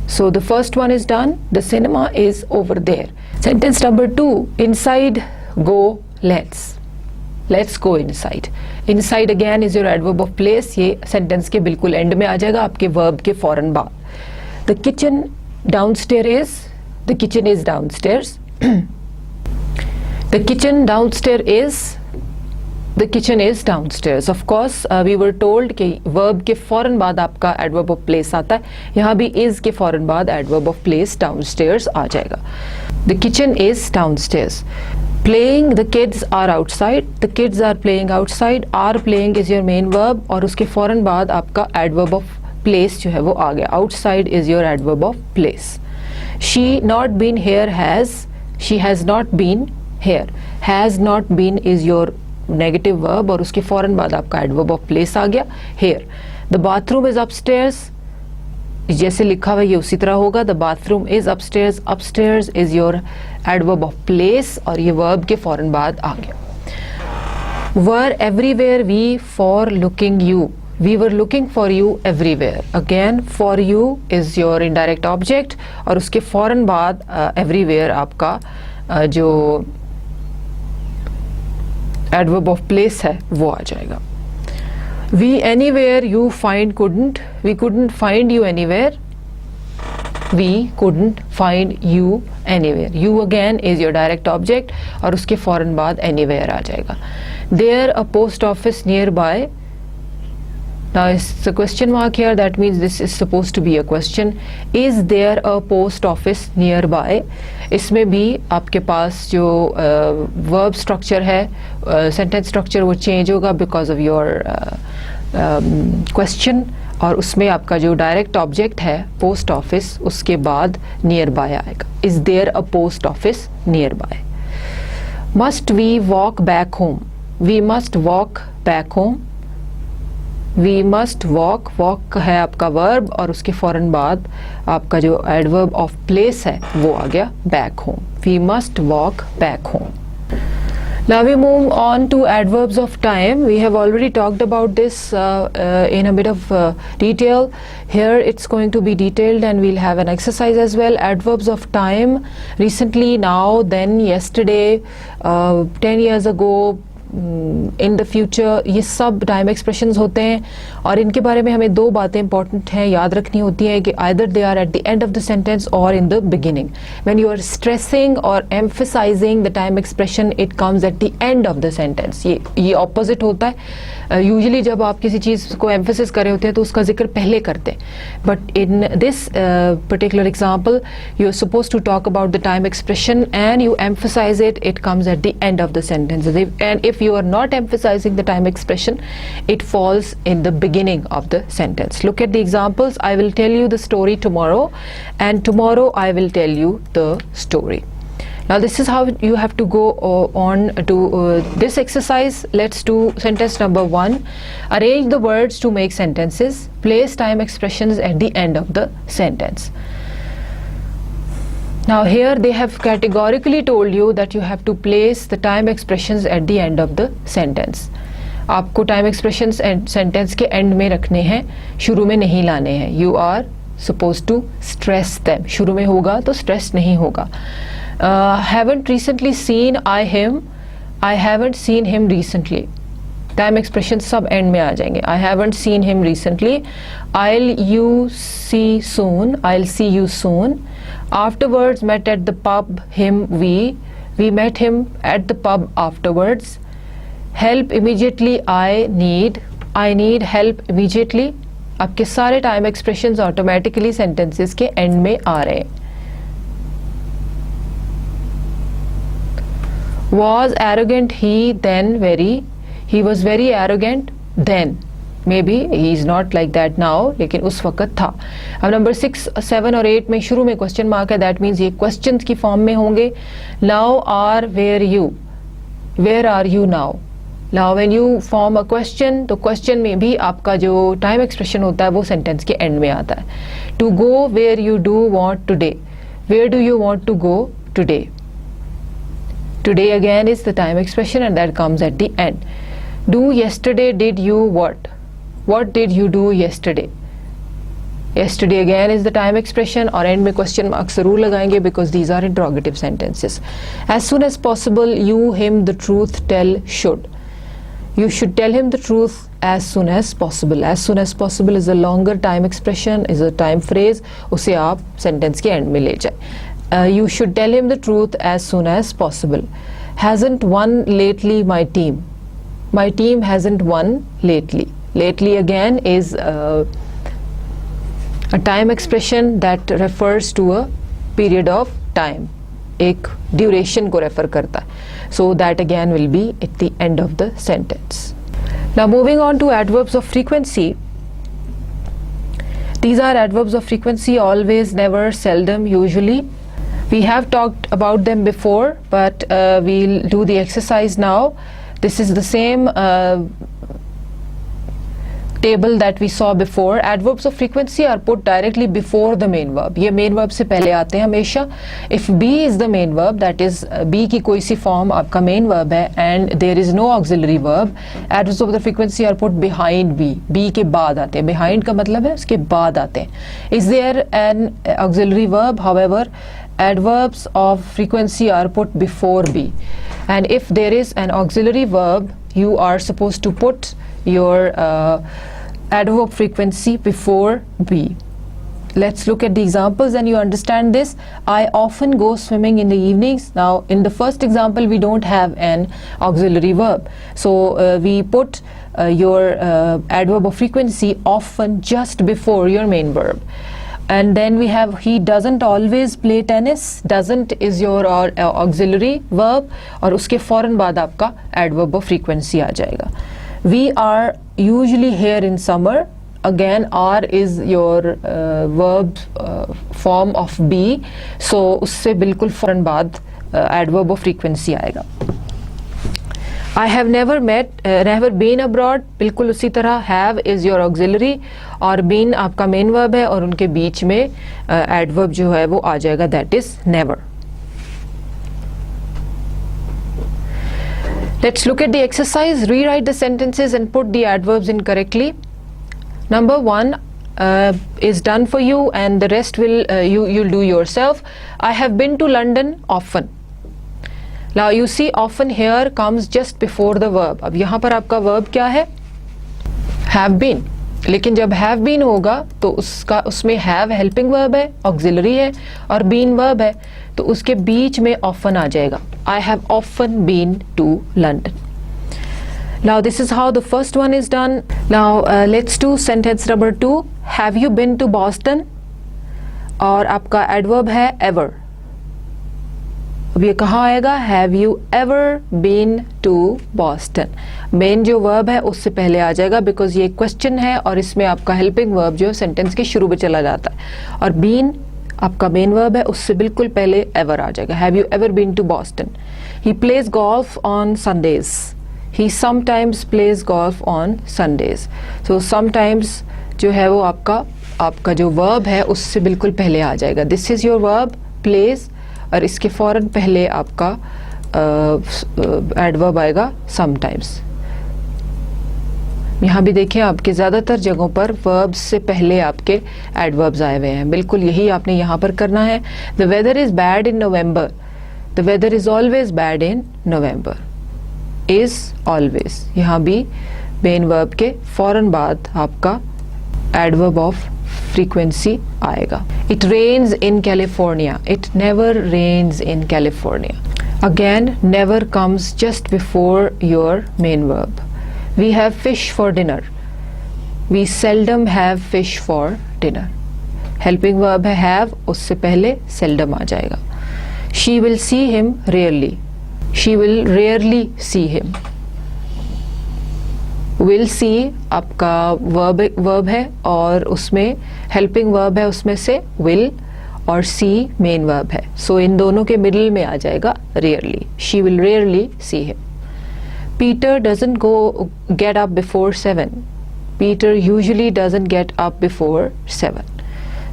So the first one is done. The cinema is over there. Sentence number 2. Inside, go, let's. Let's go inside. Inside again is your adverb of place. ये sentence के बिल्कुल end में आ जाएगा आपके verb के फौरन बाद. The kitchen downstairs is. The kitchen is downstairs. The kitchen downstairs is. The kitchen is downstairs. Of course, we were told कि verb के फौरन बाद आपका adverb of place आता है. यहाँ भी is के फौरन बाद adverb of place downstairs आ जाएगा. The kitchen is downstairs. Playing, the kids are outside. The kids are playing outside. Are playing is your main verb और उसके फौरन बाद आपका adverb of place जो है वो आ गया. Outside is your adverb of place. She not been here has. She has not been here. Has not been is your negative verb और उसके फौरन बाद आपका adverb of place आ गया. Here. The bathroom is upstairs. जैसे लिखा हुआ ये उसी तरह होगा. The bathroom is upstairs. Upstairs is your adverb of place और ये verb के फौरन बाद आ गया. Were everywhere we for looking you. We were looking for you everywhere. Again, for you is your indirect object और उसके फौरन बाद everywhere आपका जो adverb of place है वो आ जाएगा. We anywhere you find couldn't. We couldn't find you anywhere. We couldn't find you anywhere. You again is your direct object और उसके फौरन बाद anywhere आ जाएगा. There a post office nearby. Now it's a question mark here. That means this is supposed to be a question. Is there a post office nearby? इसमें भी आपके पास जो verb structure है, sentence structure वो change होगा because of your question. और उसमें आपका जो डायरेक्ट ऑब्जेक्ट है पोस्ट ऑफिस, उसके बाद नियर बाय आएगा. Is there a post office nearby. Must we walk back home. We must walk back home. We must walk, walk है आपका वर्ब और उसके फौरन बाद आपका जो एडवर्ब ऑफ प्लेस है वो आ गया back home. We must walk back home. Now we move on to adverbs of time. We have already talked about this in a bit of detail. Here it's going to be detailed and we'll have an exercise as well. Adverbs of time: recently, now, then, yesterday, 10 years ago, in the future. ये सब time expressions होते हैं और इनके बारे में हमें दो बातें इंपॉर्टेंट हैं याद रखनी होती हैं कि either they are at the end of the sentence और in the beginning. When you are stressing और emphasising the time expression it comes at the end of the sentence. ये ऑपोजिट होता है. यूजुअली जब आप किसी चीज़ को एम्फसिस कर रहे होते हैं तो उसका जिक्र पहले करते हैं. But in this particular example you are suppose to talk about the time expression and you emphasize it, it comes at the end of the sentence. And if you are not emphasizing the time expression, it falls in the beginning of the sentence. Look at the examples. I will tell you the story tomorrow, and tomorrow I will tell you the story. Now this is how you have to go on to this exercise. Let's do sentence number 1. Arrange the words to make sentences. Place time expressions at the end of the sentence. Now here they have categorically told you that you have to place the time expressions at the end of the sentence. आपको time expressions sentence के end में रखने हैं, शुरू में नहीं लाने हैं. You are supposed to stress them. शुरू में होगा तो stress नहीं होगा. Haven't recently seen I him. I haven't seen him recently. Time expressions सब end में आ जाएंगे. I haven't seen him recently. I'll you see soon. I'll see you soon. Afterwards met at the pub him we met him at the pub afterwards. Help immediately I need help immediately. आपके सारे time expressions automatically sentences के end में आ रहे हैं. Was arrogant he was very arrogant then. Maybe he is not like that now, लेकिन उस वक्त था. अब नंबर 6, 7 और 8 में शुरू में क्वेश्चन मार्क है. दैट मीन्स ये क्वेश्चंस की फॉर्म में होंगे. Now are where are you now. Now when you form a question तो क्वेश्चन में भी आपका जो टाइम एक्सप्रेशन होता है वो सेंटेंस के एंड में आता है. To go where you do want today. Where do you want to go today. Today again is the time expression and that comes at the end. Do yesterday did you what did you do yesterday. Yesterday again is the time expression और end में question mark जरूर लगाएंगे because these are interrogative sentences. As soon as possible you him the truth tell should. You should tell him the truth as soon as possible. As soon as possible is a longer time expression, is a time phrase. उसे आप sentence के end में ले जाए. You should tell him the truth as soon as possible. Hasn't won lately my team. My team hasn't won lately. Lately again is a time expression that refers to a period of time. एक duration को refer करता है. So that again will be at the end of the sentence. Now moving on to adverbs of frequency. These are adverbs of frequency: always, never, seldom, usually. We have talked about them before, but we'll do the exercise now. This is the same table that we saw before. Adverbs of frequency are put directly before the main verb. ये main verb से पहले आते हैं हमेशा. If be is the main verb, that is be की कोई सी form आपका main verb है and there is no auxiliary verb, adverbs of the frequency are put behind be. Be के बाद आते हैं. Behind का मतलब है उसके बाद आते हैं. Is there an auxiliary verb? However, adverbs of frequency are put before be. And if there is an auxiliary verb, you are supposed to put your adverb frequency before be. Let's look at the examples and you understand this. I often go swimming in the evenings. Now in the first example we don't have an auxiliary verb, so we put your adverb of frequency often just before your main verb. And then we have he doesn't always play tennis. Doesn't is your auxiliary verb और उसके फौरन बाद आपका adverb of frequency आ जाएगा. We are usually here in summer. again are is your verb form of be, so उससे बिल्कुल फौरन बाद adverb of frequency आएगा. I have never been abroad, बिल्कुल उसी तरह have is your auxiliary और been आपका main verb है और उनके बीच में adverb जो है वो आ जाएगा, that is never. Let's look at the exercise. Rewrite the sentences and put the adverbs in correctly. Number 1 is done for you and the rest will you'll do yourself. I have been to London often. Now you see often here comes just before the verb. अब यहाँ पर आपका verb क्या है? Have been. लेकिन जब have been होगा तो उसमें have helping verb है, auxiliary है और been verb है, तो उसके बीच में often आ जाएगा. I have often been to London. Now this is how the first one is done. Now let's do sentence number 2. Have you been to Boston? और आपका adverb है ever. अब ये कहाँ आएगा? Have you ever been to Boston? Main जो verb है उससे पहले आ जाएगा because ये question है और इसमें आपका helping verb जो sentence के शुरू में चला जाता है और been आपका मेन verb है उससे बिल्कुल पहले ever आ जाएगा. Have you ever been to Boston? He plays golf on Sundays. He sometimes plays golf on Sundays. So sometimes जो है वो आपका जो verb है उससे बिल्कुल पहले आ जाएगा. This is your verb plays और इसके फ़ौरन पहले आपका एडवर्ब आएगा sometimes. यहाँ भी देखिए आपके ज़्यादातर जगहों पर verbs से पहले आपके adverbs आए हुए हैं. बिल्कुल यही आपने यहाँ पर करना है. The weather is bad in November. The weather is always bad in November. Is always. यहाँ भी main verb के फ़ौरन बाद आपका adverb of frequency आएगा. It rains in California. It never rains in California. Again, never comes just before your main verb. We have fish for dinner. We seldom have fish for dinner. Helping verb है have, उससे पहले seldom आ जाएगा. She will see him rarely. She will rarely see him. Will see आपका verb है और उसमें helping verb है उसमें से will और see main verb है. So इन दोनों के middle में आ जाएगा rarely. She will rarely see him. Peter doesn't get up before 7. Peter usually doesn't get up before 7.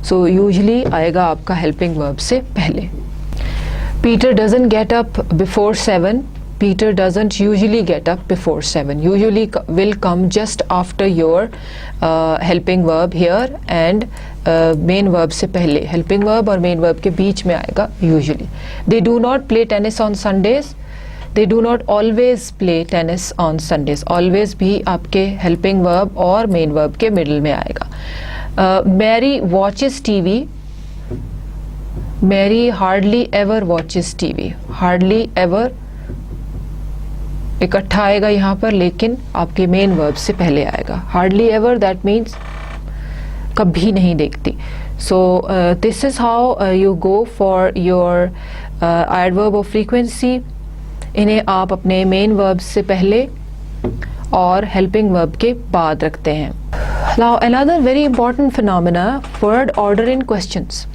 So usually आएगा आपका helping verb से पहले. Peter doesn't get up before 7. Peter doesn't usually get up before 7. Usually will come just after your helping verb here and main verb से पहले. Helping verb और main verb के बीच में आएगा usually. They do not play tennis on Sundays. They do not always play tennis on Sundays. Always भी आपके helping verb और main verb के middle में आएगा. Mary watches TV. Mary hardly ever watches TV. Hardly ever इकट्ठा आएगा यहाँ पर लेकिन आपके main verb से पहले आएगा. Hardly ever that means कभी नहीं देखती. So this is how you go for your adverb of frequency. इन्हें आप अपने मेन वर्ब से पहले और हेल्पिंग वर्ब के बाद रखते हैं. Now another very important phenomena, word order in questions.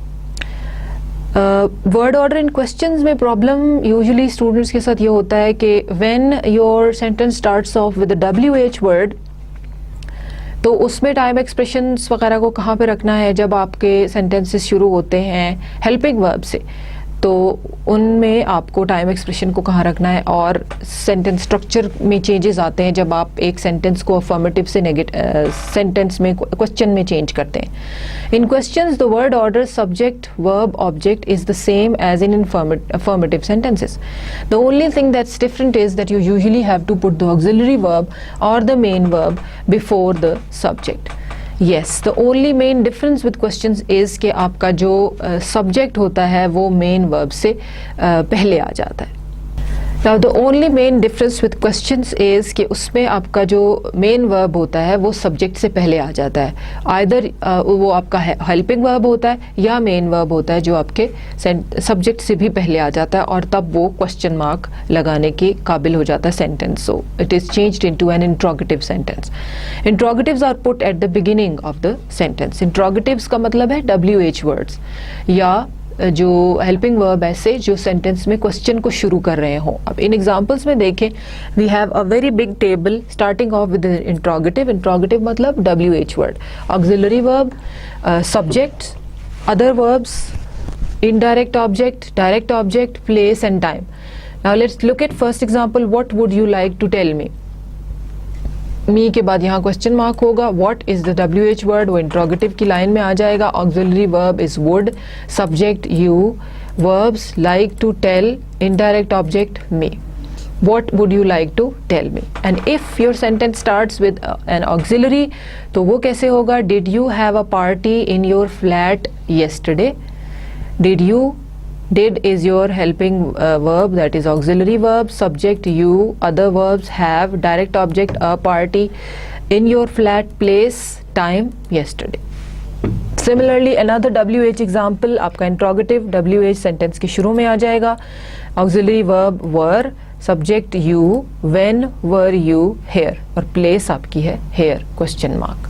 Word order in questions में problem usually students के साथ ये होता है कि when your sentence starts off with a WH word तो उसमें टाइम एक्सप्रेशंस वगैरह को कहाँ पे रखना है. जब आपके सेंटेंसेस शुरू होते हैं हेल्पिंग वर्ब से तो उनमें आपको टाइम एक्सप्रेशन को कहाँ रखना है और सेंटेंस स्ट्रक्चर में चेंजेस आते हैं जब आप एक सेंटेंस को अफर्मेटिव से सेंटेंस में क्वेश्चन में चेंज करते हैं. In questions the word order subject verb object is the same as in affirmative sentences. The only thing that's different is that you usually have to put the auxiliary verb or the main verb before the subject. Yes, the only main difference with questions is कि आपका जो subject होता है वो main verb से पहले आ जाता है. Now the only main difference with questions is कि उसमें आपका जो main verb होता है वो subject से पहले आ जाता है. Either वो आपका helping verb होता है या main verb होता है जो आपके subject से भी पहले आ जाता है और तब वो question mark लगाने के काबिल हो जाता है sentence. So it is changed into an interrogative sentence. Interrogatives are put at the beginning of the sentence. Interrogatives का मतलब है WH words या जो हेल्पिंग वर्ब ऐसे जो सेंटेंस में क्वेश्चन को शुरू कर रहे हो. अब इन एग्जांपल्स में देखें, we have a very big table starting off with interrogative. Interrogative मतलब WH word, auxiliary verb, subject, other verbs, indirect object, direct object, place and time. Now let's look at first example. What would you like to tell me. Me के बाद यहाँ question mark होगा. What is the WH word, वो interrogative की line में आ जाएगा. Auxiliary verb is would, subject you, verbs like to tell, indirect object me. What would you like to tell me? And if your sentence starts with an auxiliary, तो वो कैसे होगा? Did you have a party in your flat yesterday? Did is your helping verb, that is auxiliary verb, subject you, other verbs have, direct object a party, in your flat, place, time, yesterday. Similarly another WH example, आपका interrogative WH sentence के शुरू में आ जाएगा. auxiliary verb were, subject you, when were you here, और place आपकी है here, question mark.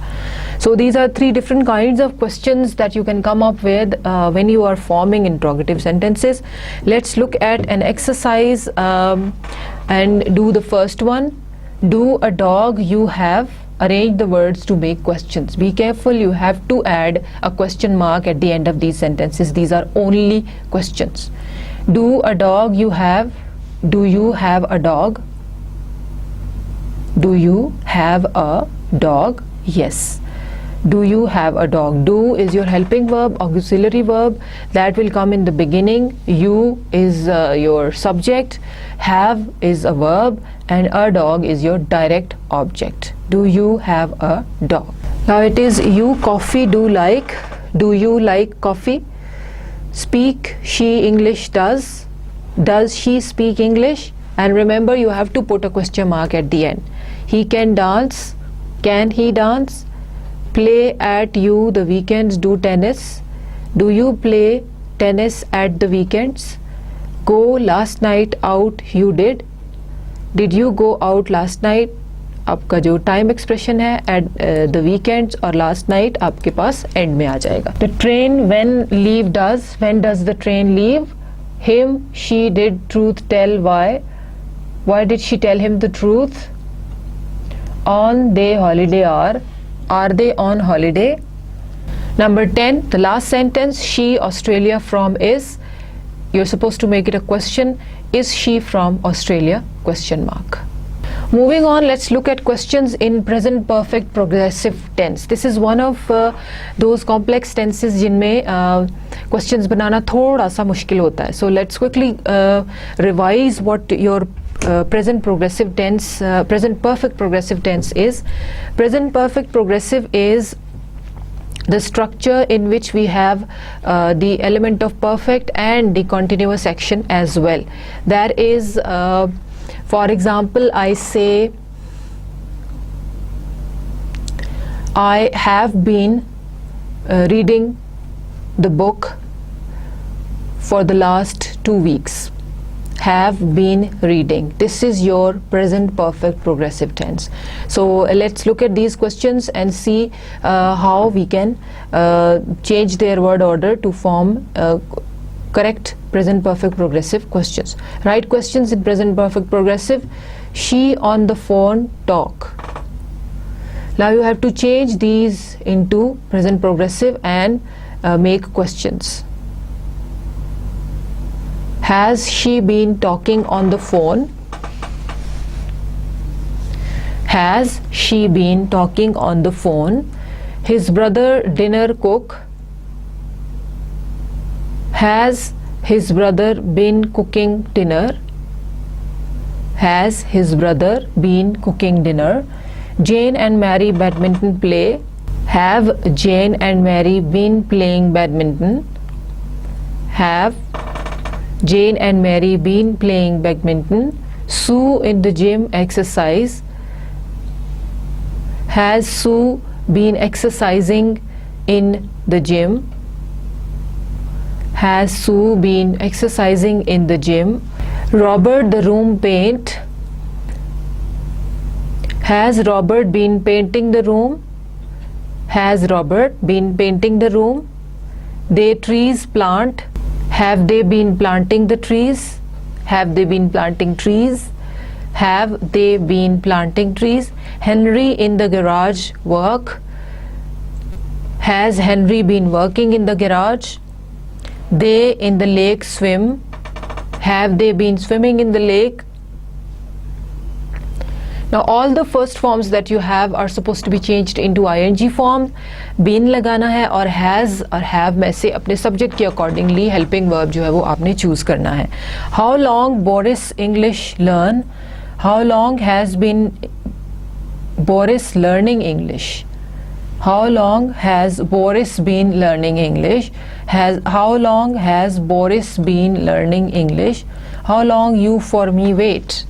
So these are three different kinds of questions that you can come up with when you are forming interrogative sentences. Let's look at an exercise and do the first one. Do a dog you have. Arrange the words to make questions. Be careful, you have to add a question mark at the end of these sentences. These are only questions. Do a dog you have. Do you have a dog? Do you have a dog? Yes. Do you have a dog? Do is your helping verb, auxiliary verb, that will come in the beginning. You is your subject, have is a verb, and a dog is your direct object. Do you have a dog? Now it is you coffee do like. Do you like coffee? Speak she English does. Does she speak English? And remember, you have to put a question mark at the end. He can dance. Can he dance? Play at you the weekends. Do tennis. Do you play tennis at the weekends? Go last night out you did. Did you go out last night? आपका जो time expression है at the weekends और last night आपके पास end में आ जाएगा. The train when leave does. When does the train leave? Him, she did truth tell why. Why did she tell him the truth? On they holiday are they on holiday? Number 10, the last sentence, she Australia from is, you're supposed to make it a question. Is she from Australia? Question mark. Moving on, let's look at questions in present perfect progressive tense. This is one of those complex tenses जिनमें questions बनाना थोड़ा सा मुश्किल होता है. So let's quickly revise what your present progressive tense, present perfect progressive tense is. Present perfect progressive is the structure in which we have the element of perfect and the continuous action as well. That is, for example, I say, I have been reading the book for the last 2 weeks. Have been reading. This is your present perfect progressive tense. So let's look at these questions and see how we can change their word order to form correct present perfect progressive questions. Write questions in present perfect progressive. She on the phone talk. Now you have to change these into present progressive and make questions. Has she been talking on the phone? Has she been talking on the phone? His brother dinner cook. Has his brother been cooking dinner? Has his brother been cooking dinner? Jane and Mary badminton play. Have Jane and Mary been playing badminton? Have Jane and Mary been playing badminton. Sue in the gym exercise. Has Sue been exercising in the gym? Has Sue been exercising in the gym? Robert the room paint. Has Robert been painting the room? Has Robert been painting the room? They trees plant. Have they been planting the trees? Have they been planting trees? Have they been planting trees? Henry in the garage work. Has Henry been working in the garage? They in the lake swim. Have they been swimming in the lake? Now all the first forms that you have are supposed to be changed into ing form. Been लगाना है और has और have में से अपने subject के accordingly helping verb जो है वो आपने choose करना है. How long Boris English learn? How long has been Boris learning English? How long has Boris been learning English? How long has Boris been learning English? How long you for me wait?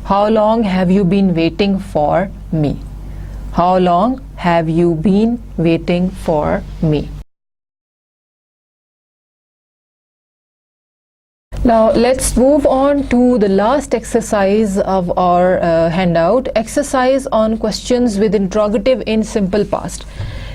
How long have you been waiting for me? How long have you been waiting for me? Now let's move on to the last exercise of our handout. Exercise on questions with interrogative in simple past.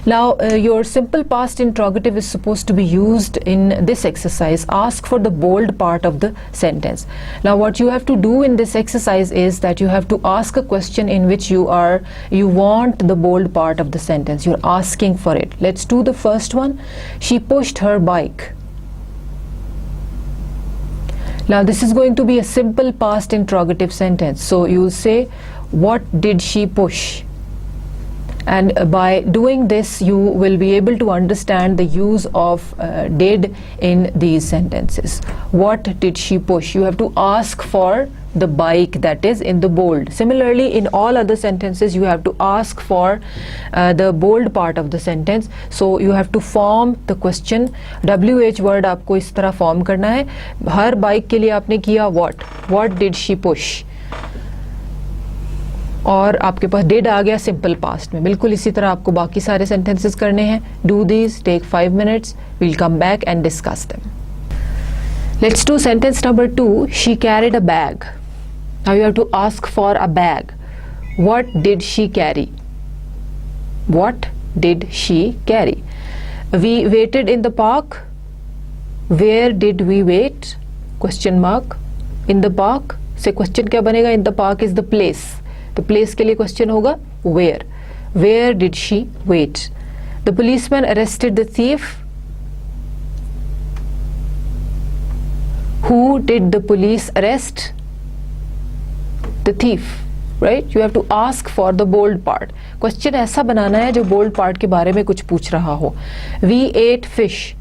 Now your simple past interrogative is supposed to be used in this exercise. Ask for the bold part of the sentence. Now what you have to do in this exercise is that you have to ask a question in which you want the bold part of the sentence. You're asking for it. Let's do the first one. She pushed her bike. Now this is going to be a simple past interrogative sentence. So you'll say, what did she push? And by doing this you will be able to understand the use of did in these sentences. What did she push? You have to ask for the bike that is in the bold. Similarly in all other sentences you have to ask for the bold part of the sentence. So you have to form the question. WH word आपको इस तरह form करना है. हर bike के लिए आपने किया what did she push? और आपके पास did आ गया simple past में. बिल्कुल इसी तरह आपको बाकी सारे sentences करने हैं. Do these, take 5 minutes. We'll come back and discuss them. Let's do sentence number 2. She carried a bag. Now you have to ask for a bag. What did she carry? What did she carry? We waited in the park. Where did we wait? Question mark. In the park से question क्या बनेगा? In the park is the place. The place के लिए question होगा where. Where did she wait? The policeman arrested the thief. Who did the police arrest? The thief. Right? You have to ask for the bold part. Question ऐसा बनाना है जो bold part के बारे में कुछ पूछ रहा हो. We ate fish.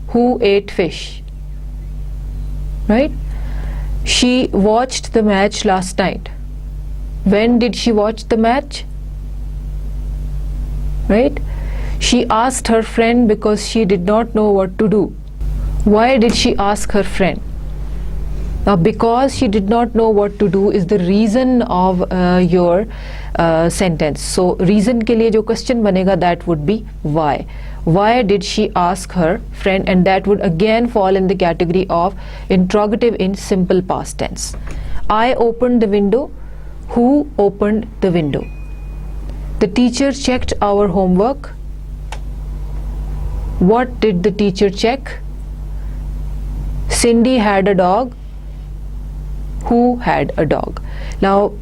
Who ate fish? Right? She watched the match last night. When did she watch the match? Right? She asked her friend because she did not know what to do. Why did she ask her friend? Now because she did not know what to do is the reason of your sentence. So reason के लिए जो question बनेगा that would be why. Why did she ask her friend? And that would again fall in the category of interrogative in simple past tense. I opened the window. Who opened the window? The teacher checked our homework. What did the teacher check? Cindy had a dog. Who had a dog? Now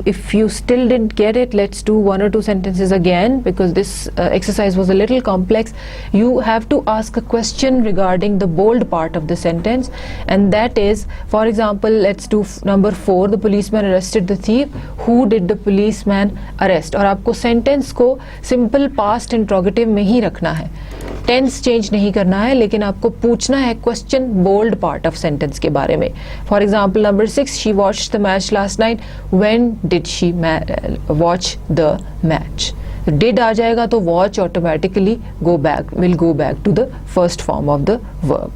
if you still didn't get it, let's do 1 or 2 sentences again because this exercise was a little complex. You have to ask a question regarding the bold part of the sentence, and that is, for example, let's do number 4. The policeman arrested the thief. Who did the policeman arrest? और आपको sentence को simple past interrogative में ही रखना है. Tense change नहीं करना है, लेकिन आपको पूछना है question bold part of sentence के बारे में. For example number 6, she watched the match last night. When did she watch the match? Did आ जाएगा तो watch automatically will go back to the first form of the verb.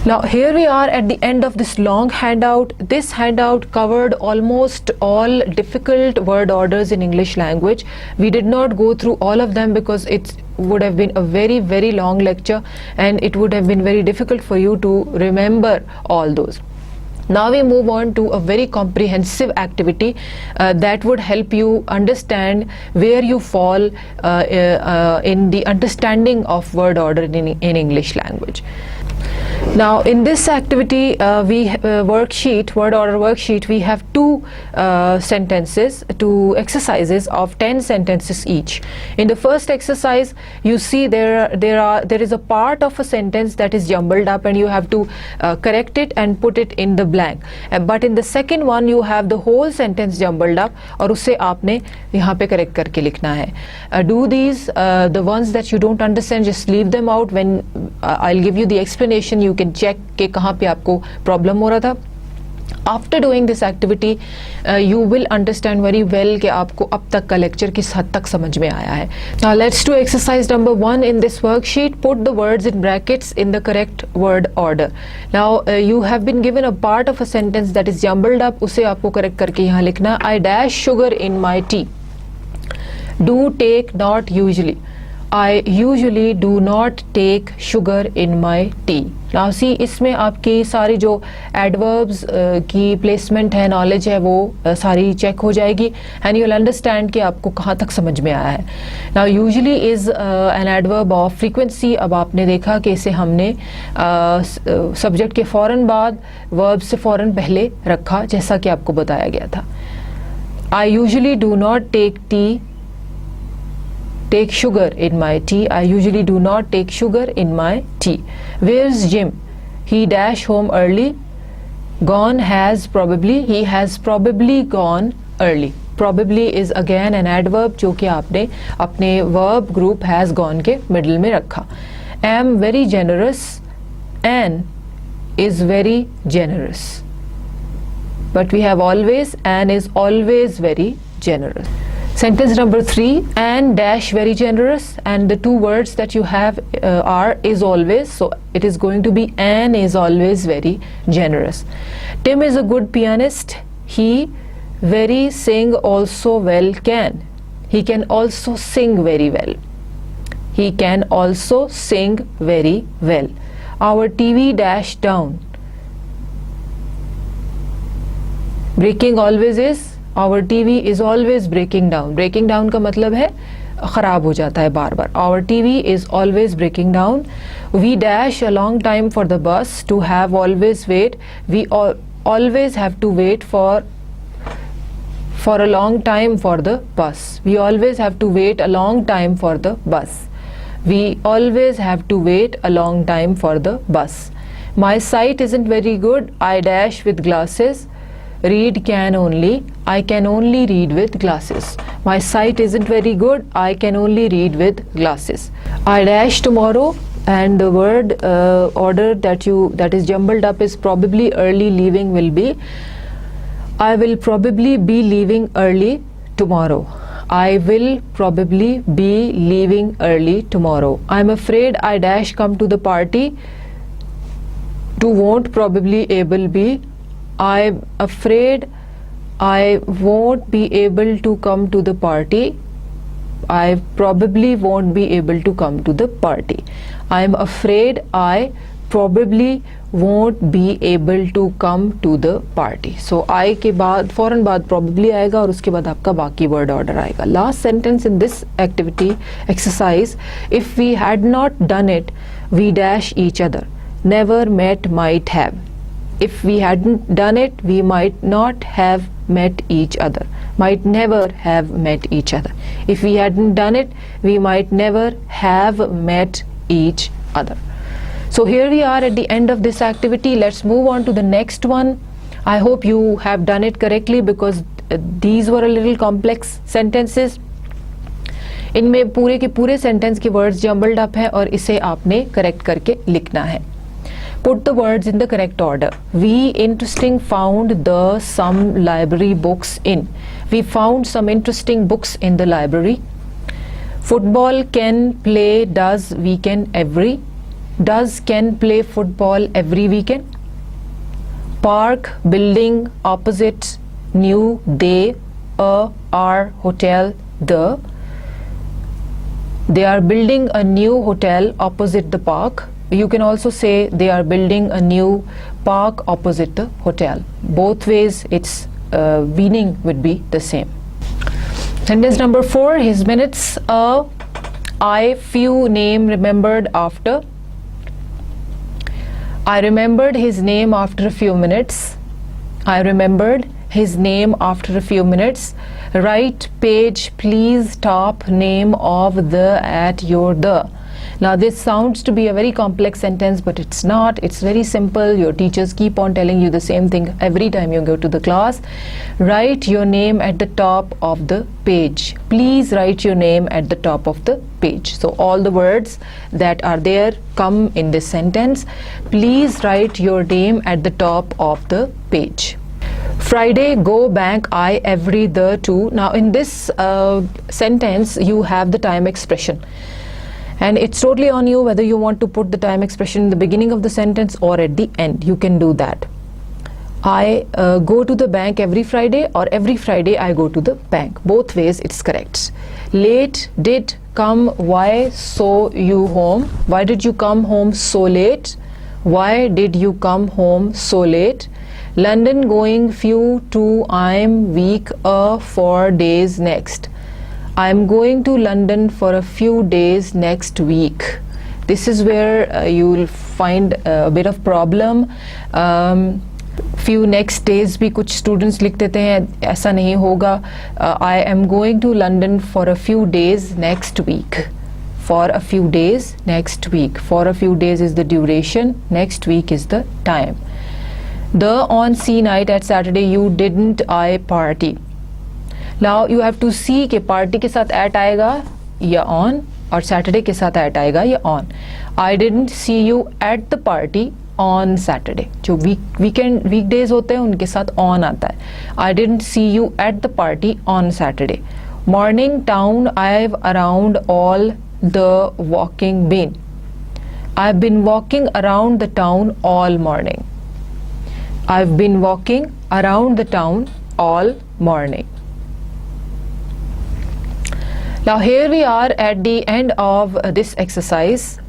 Now here we are at the end of this long handout. This handout covered almost all difficult word orders in English language. We did not go through all of them because it would have been a very long lecture and it would have been very difficult for you to remember all those. Now we move on to a very comprehensive activity that would help you understand where you fall in the understanding of word order in English language. Now in this activity worksheet, word order worksheet, we have two sentences, two exercises of 10 sentences each. In the first exercise, you see there is a part of a sentence that is jumbled up and you have to correct it and put it in the blank. But in the second one you have the whole sentence jumbled up और उसे आपने यहाँ पे correct करके लिखना है. Do these, the ones that you don't understand, just leave them out. When I'll give you the explanation, you can check कि कहाँ पे आपको problem हो रहा था. After doing this activity, you will understand very well कि आपको अब तक का lecture किस हद तक समझ में आया है. Now let's do exercise number 1 in this worksheet. Put the words in brackets in the correct word order. Now you have been given a part of a sentence that is jumbled up. उसे आपको correct करके यहाँ लिखना. I dash sugar in my tea. Do, take, not, usually. I usually do not take sugar in my tea. Now see, इसमें आपकी सारी जो adverbs की placement है, knowledge है, वो सारी check हो जाएगी and you'll understand कि आपको कहाँ तक समझ में आया है. Now usually is an adverb of frequency. अब आपने देखा कि इसे हमने subject के फ़ौरन बाद verb से फ़ौरन पहले रखा जैसा कि आपको बताया गया था. I usually do not take sugar in my tea. I usually do not take sugar in my tea. Where's Jim? He dash home early. Gone has probably. He has probably gone early. Probably is again an adverb जो कि आपने अपने verb group has gone के middle में रखा. Am very generous. Anne is very generous. But we have always. Anne is always very generous. Sentence number 3, Anne dash very generous, and the two words that you have are is always, so it is going to be Anne is always very generous. Tim is a good pianist. He very sing also well can. He can also sing very well. He can also sing very well. Our TV dash down. Breaking always is. Our TV is always breaking down. Breaking down का मतलब है ख़राब हो जाता है बार बार. Our TV is always breaking down. We dash a long time for the bus. To have always wait. We always have to wait for a long time for the bus. We always have to wait a long time for the bus. We always have to wait a long time for the bus. My sight isn't very good. I dash with glasses. Read can only. I can only read with glasses. My sight isn't very good. I can only read with glasses. I dash tomorrow, and the word order that is jumbled up is probably early. Leaving will be. I will probably be leaving early tomorrow. I will probably be leaving early tomorrow. I'm afraid I dash come to the party. To won't probably able be. I'm afraid I won't be able to come to the party. I probably won't be able to come to the party. I'm afraid I probably won't be able to come to the party. So I के बाद फौरन बाद probably आएगा और उसके बाद आपका बाकी word order आएगा. Last sentence in this activity exercise. If we had not done it, we dash each other. Never met, might have. If we hadn't done it, we might not have met each other. Might never have met each other. If we hadn't done it, we might never have met each other. So here we are at the end of this activity. Let's move on to the next one. I hope you have done it correctly because these were a little complex sentences. इनमें पूरे के पूरे sentence के words jumbled up हैं और इसे आपने correct करके लिखना है. Put the words in the correct order. We interesting found the some library books in. We found some interesting books in the library. Football can play does weekend every. does Ken play football every weekend? Park, building, opposite, new, they, are, hotel, the. They are building a new hotel opposite the park. You can also say they are building a new park opposite the hotel. Both ways its meaning would be the same. Sentence number 4, his minutes, I, few, name, remembered, after. I remembered his name after a few minutes. I remembered his name after a few minutes. Right, page, please, top, name of, the, at, your, the. Now this sounds to be a very complex sentence, but it's not. It's very simple. Your teachers keep on telling you the same thing every time you go to the class. Write your name at the top of the page. Please write your name at the top of the page. So all the words that are there come in this sentence. Please write your name at the top of the page. Friday, go, bank, I, every, the, to. Now in this sentence you have the time expression, and it's totally on you whether you want to put the time expression in the beginning of the sentence or at the end. You can do that. I go to the bank every Friday, or every Friday I go to the bank. Both ways it's correct. Late, did, come, why, so you home. Why did you come home so late? Why did you come home so late? London, going, few, to, I'm, week, for, days, next. I'm going to London for a few days next week. This is where you will find a bit of problem. Few next days भी कुछ students लिख देते हैं, ऐसा नहीं होगा. I am going to London for a few days next week. For a few days next week. For a few days is the duration, next week is the time. The on C night at Saturday you didn't I party. Now you have to see कि party के साथ at आएगा या on, और Saturday के साथ at आएगा या on. I didn't see you at the party on Saturday. जो weekdays होते हैं उनके साथ on आता है. I didn't see you at the party on Saturday. Morning, town, I've around all the walking been. I've been walking around the town all morning. I've been walking around the town all morning. Now here we are at the end of this exercise.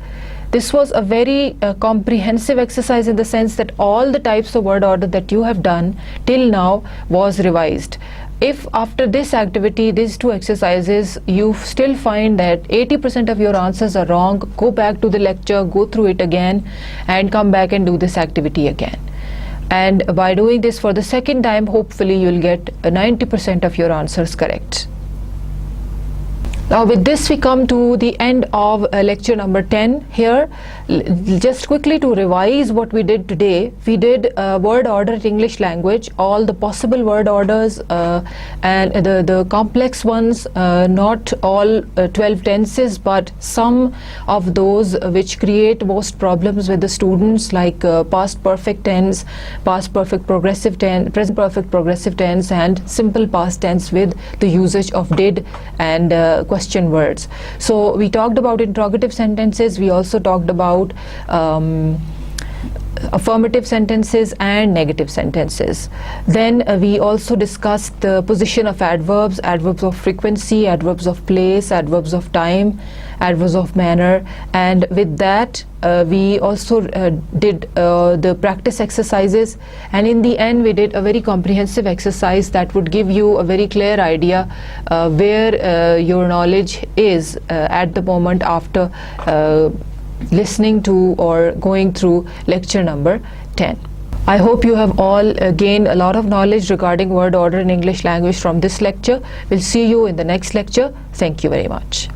This was a very comprehensive exercise in the sense that all the types of word order that you have done till now was revised. If after this activity, these two exercises, you still find that 80% of your answers are wrong, go back to the lecture, go through it again, and come back and do this activity again. And by doing this for the second time, hopefully you'll get 90% of your answers correct. Now with this we come to the end of lecture number 10 here. Just quickly to revise what we did today, we did word order in English language, all the possible word orders and the complex ones, not all 12 tenses, but some of those which create most problems with the students, like past perfect tense, past perfect progressive tense, present perfect progressive tense, and simple past tense with the usage of did and question words. So we talked about interrogative sentences, we also talked about affirmative sentences and negative sentences. Then we also discussed the position of adverbs, adverbs of frequency, adverbs of place, adverbs of time, adverbs of manner, and with that we also did the practice exercises, and in the end we did a very comprehensive exercise that would give you a very clear idea where your knowledge is at the moment after listening to or going through lecture number 10. I hope you have all gained a lot of knowledge regarding word order in English language from this lecture. We'll see you in the next lecture. Thank you very much.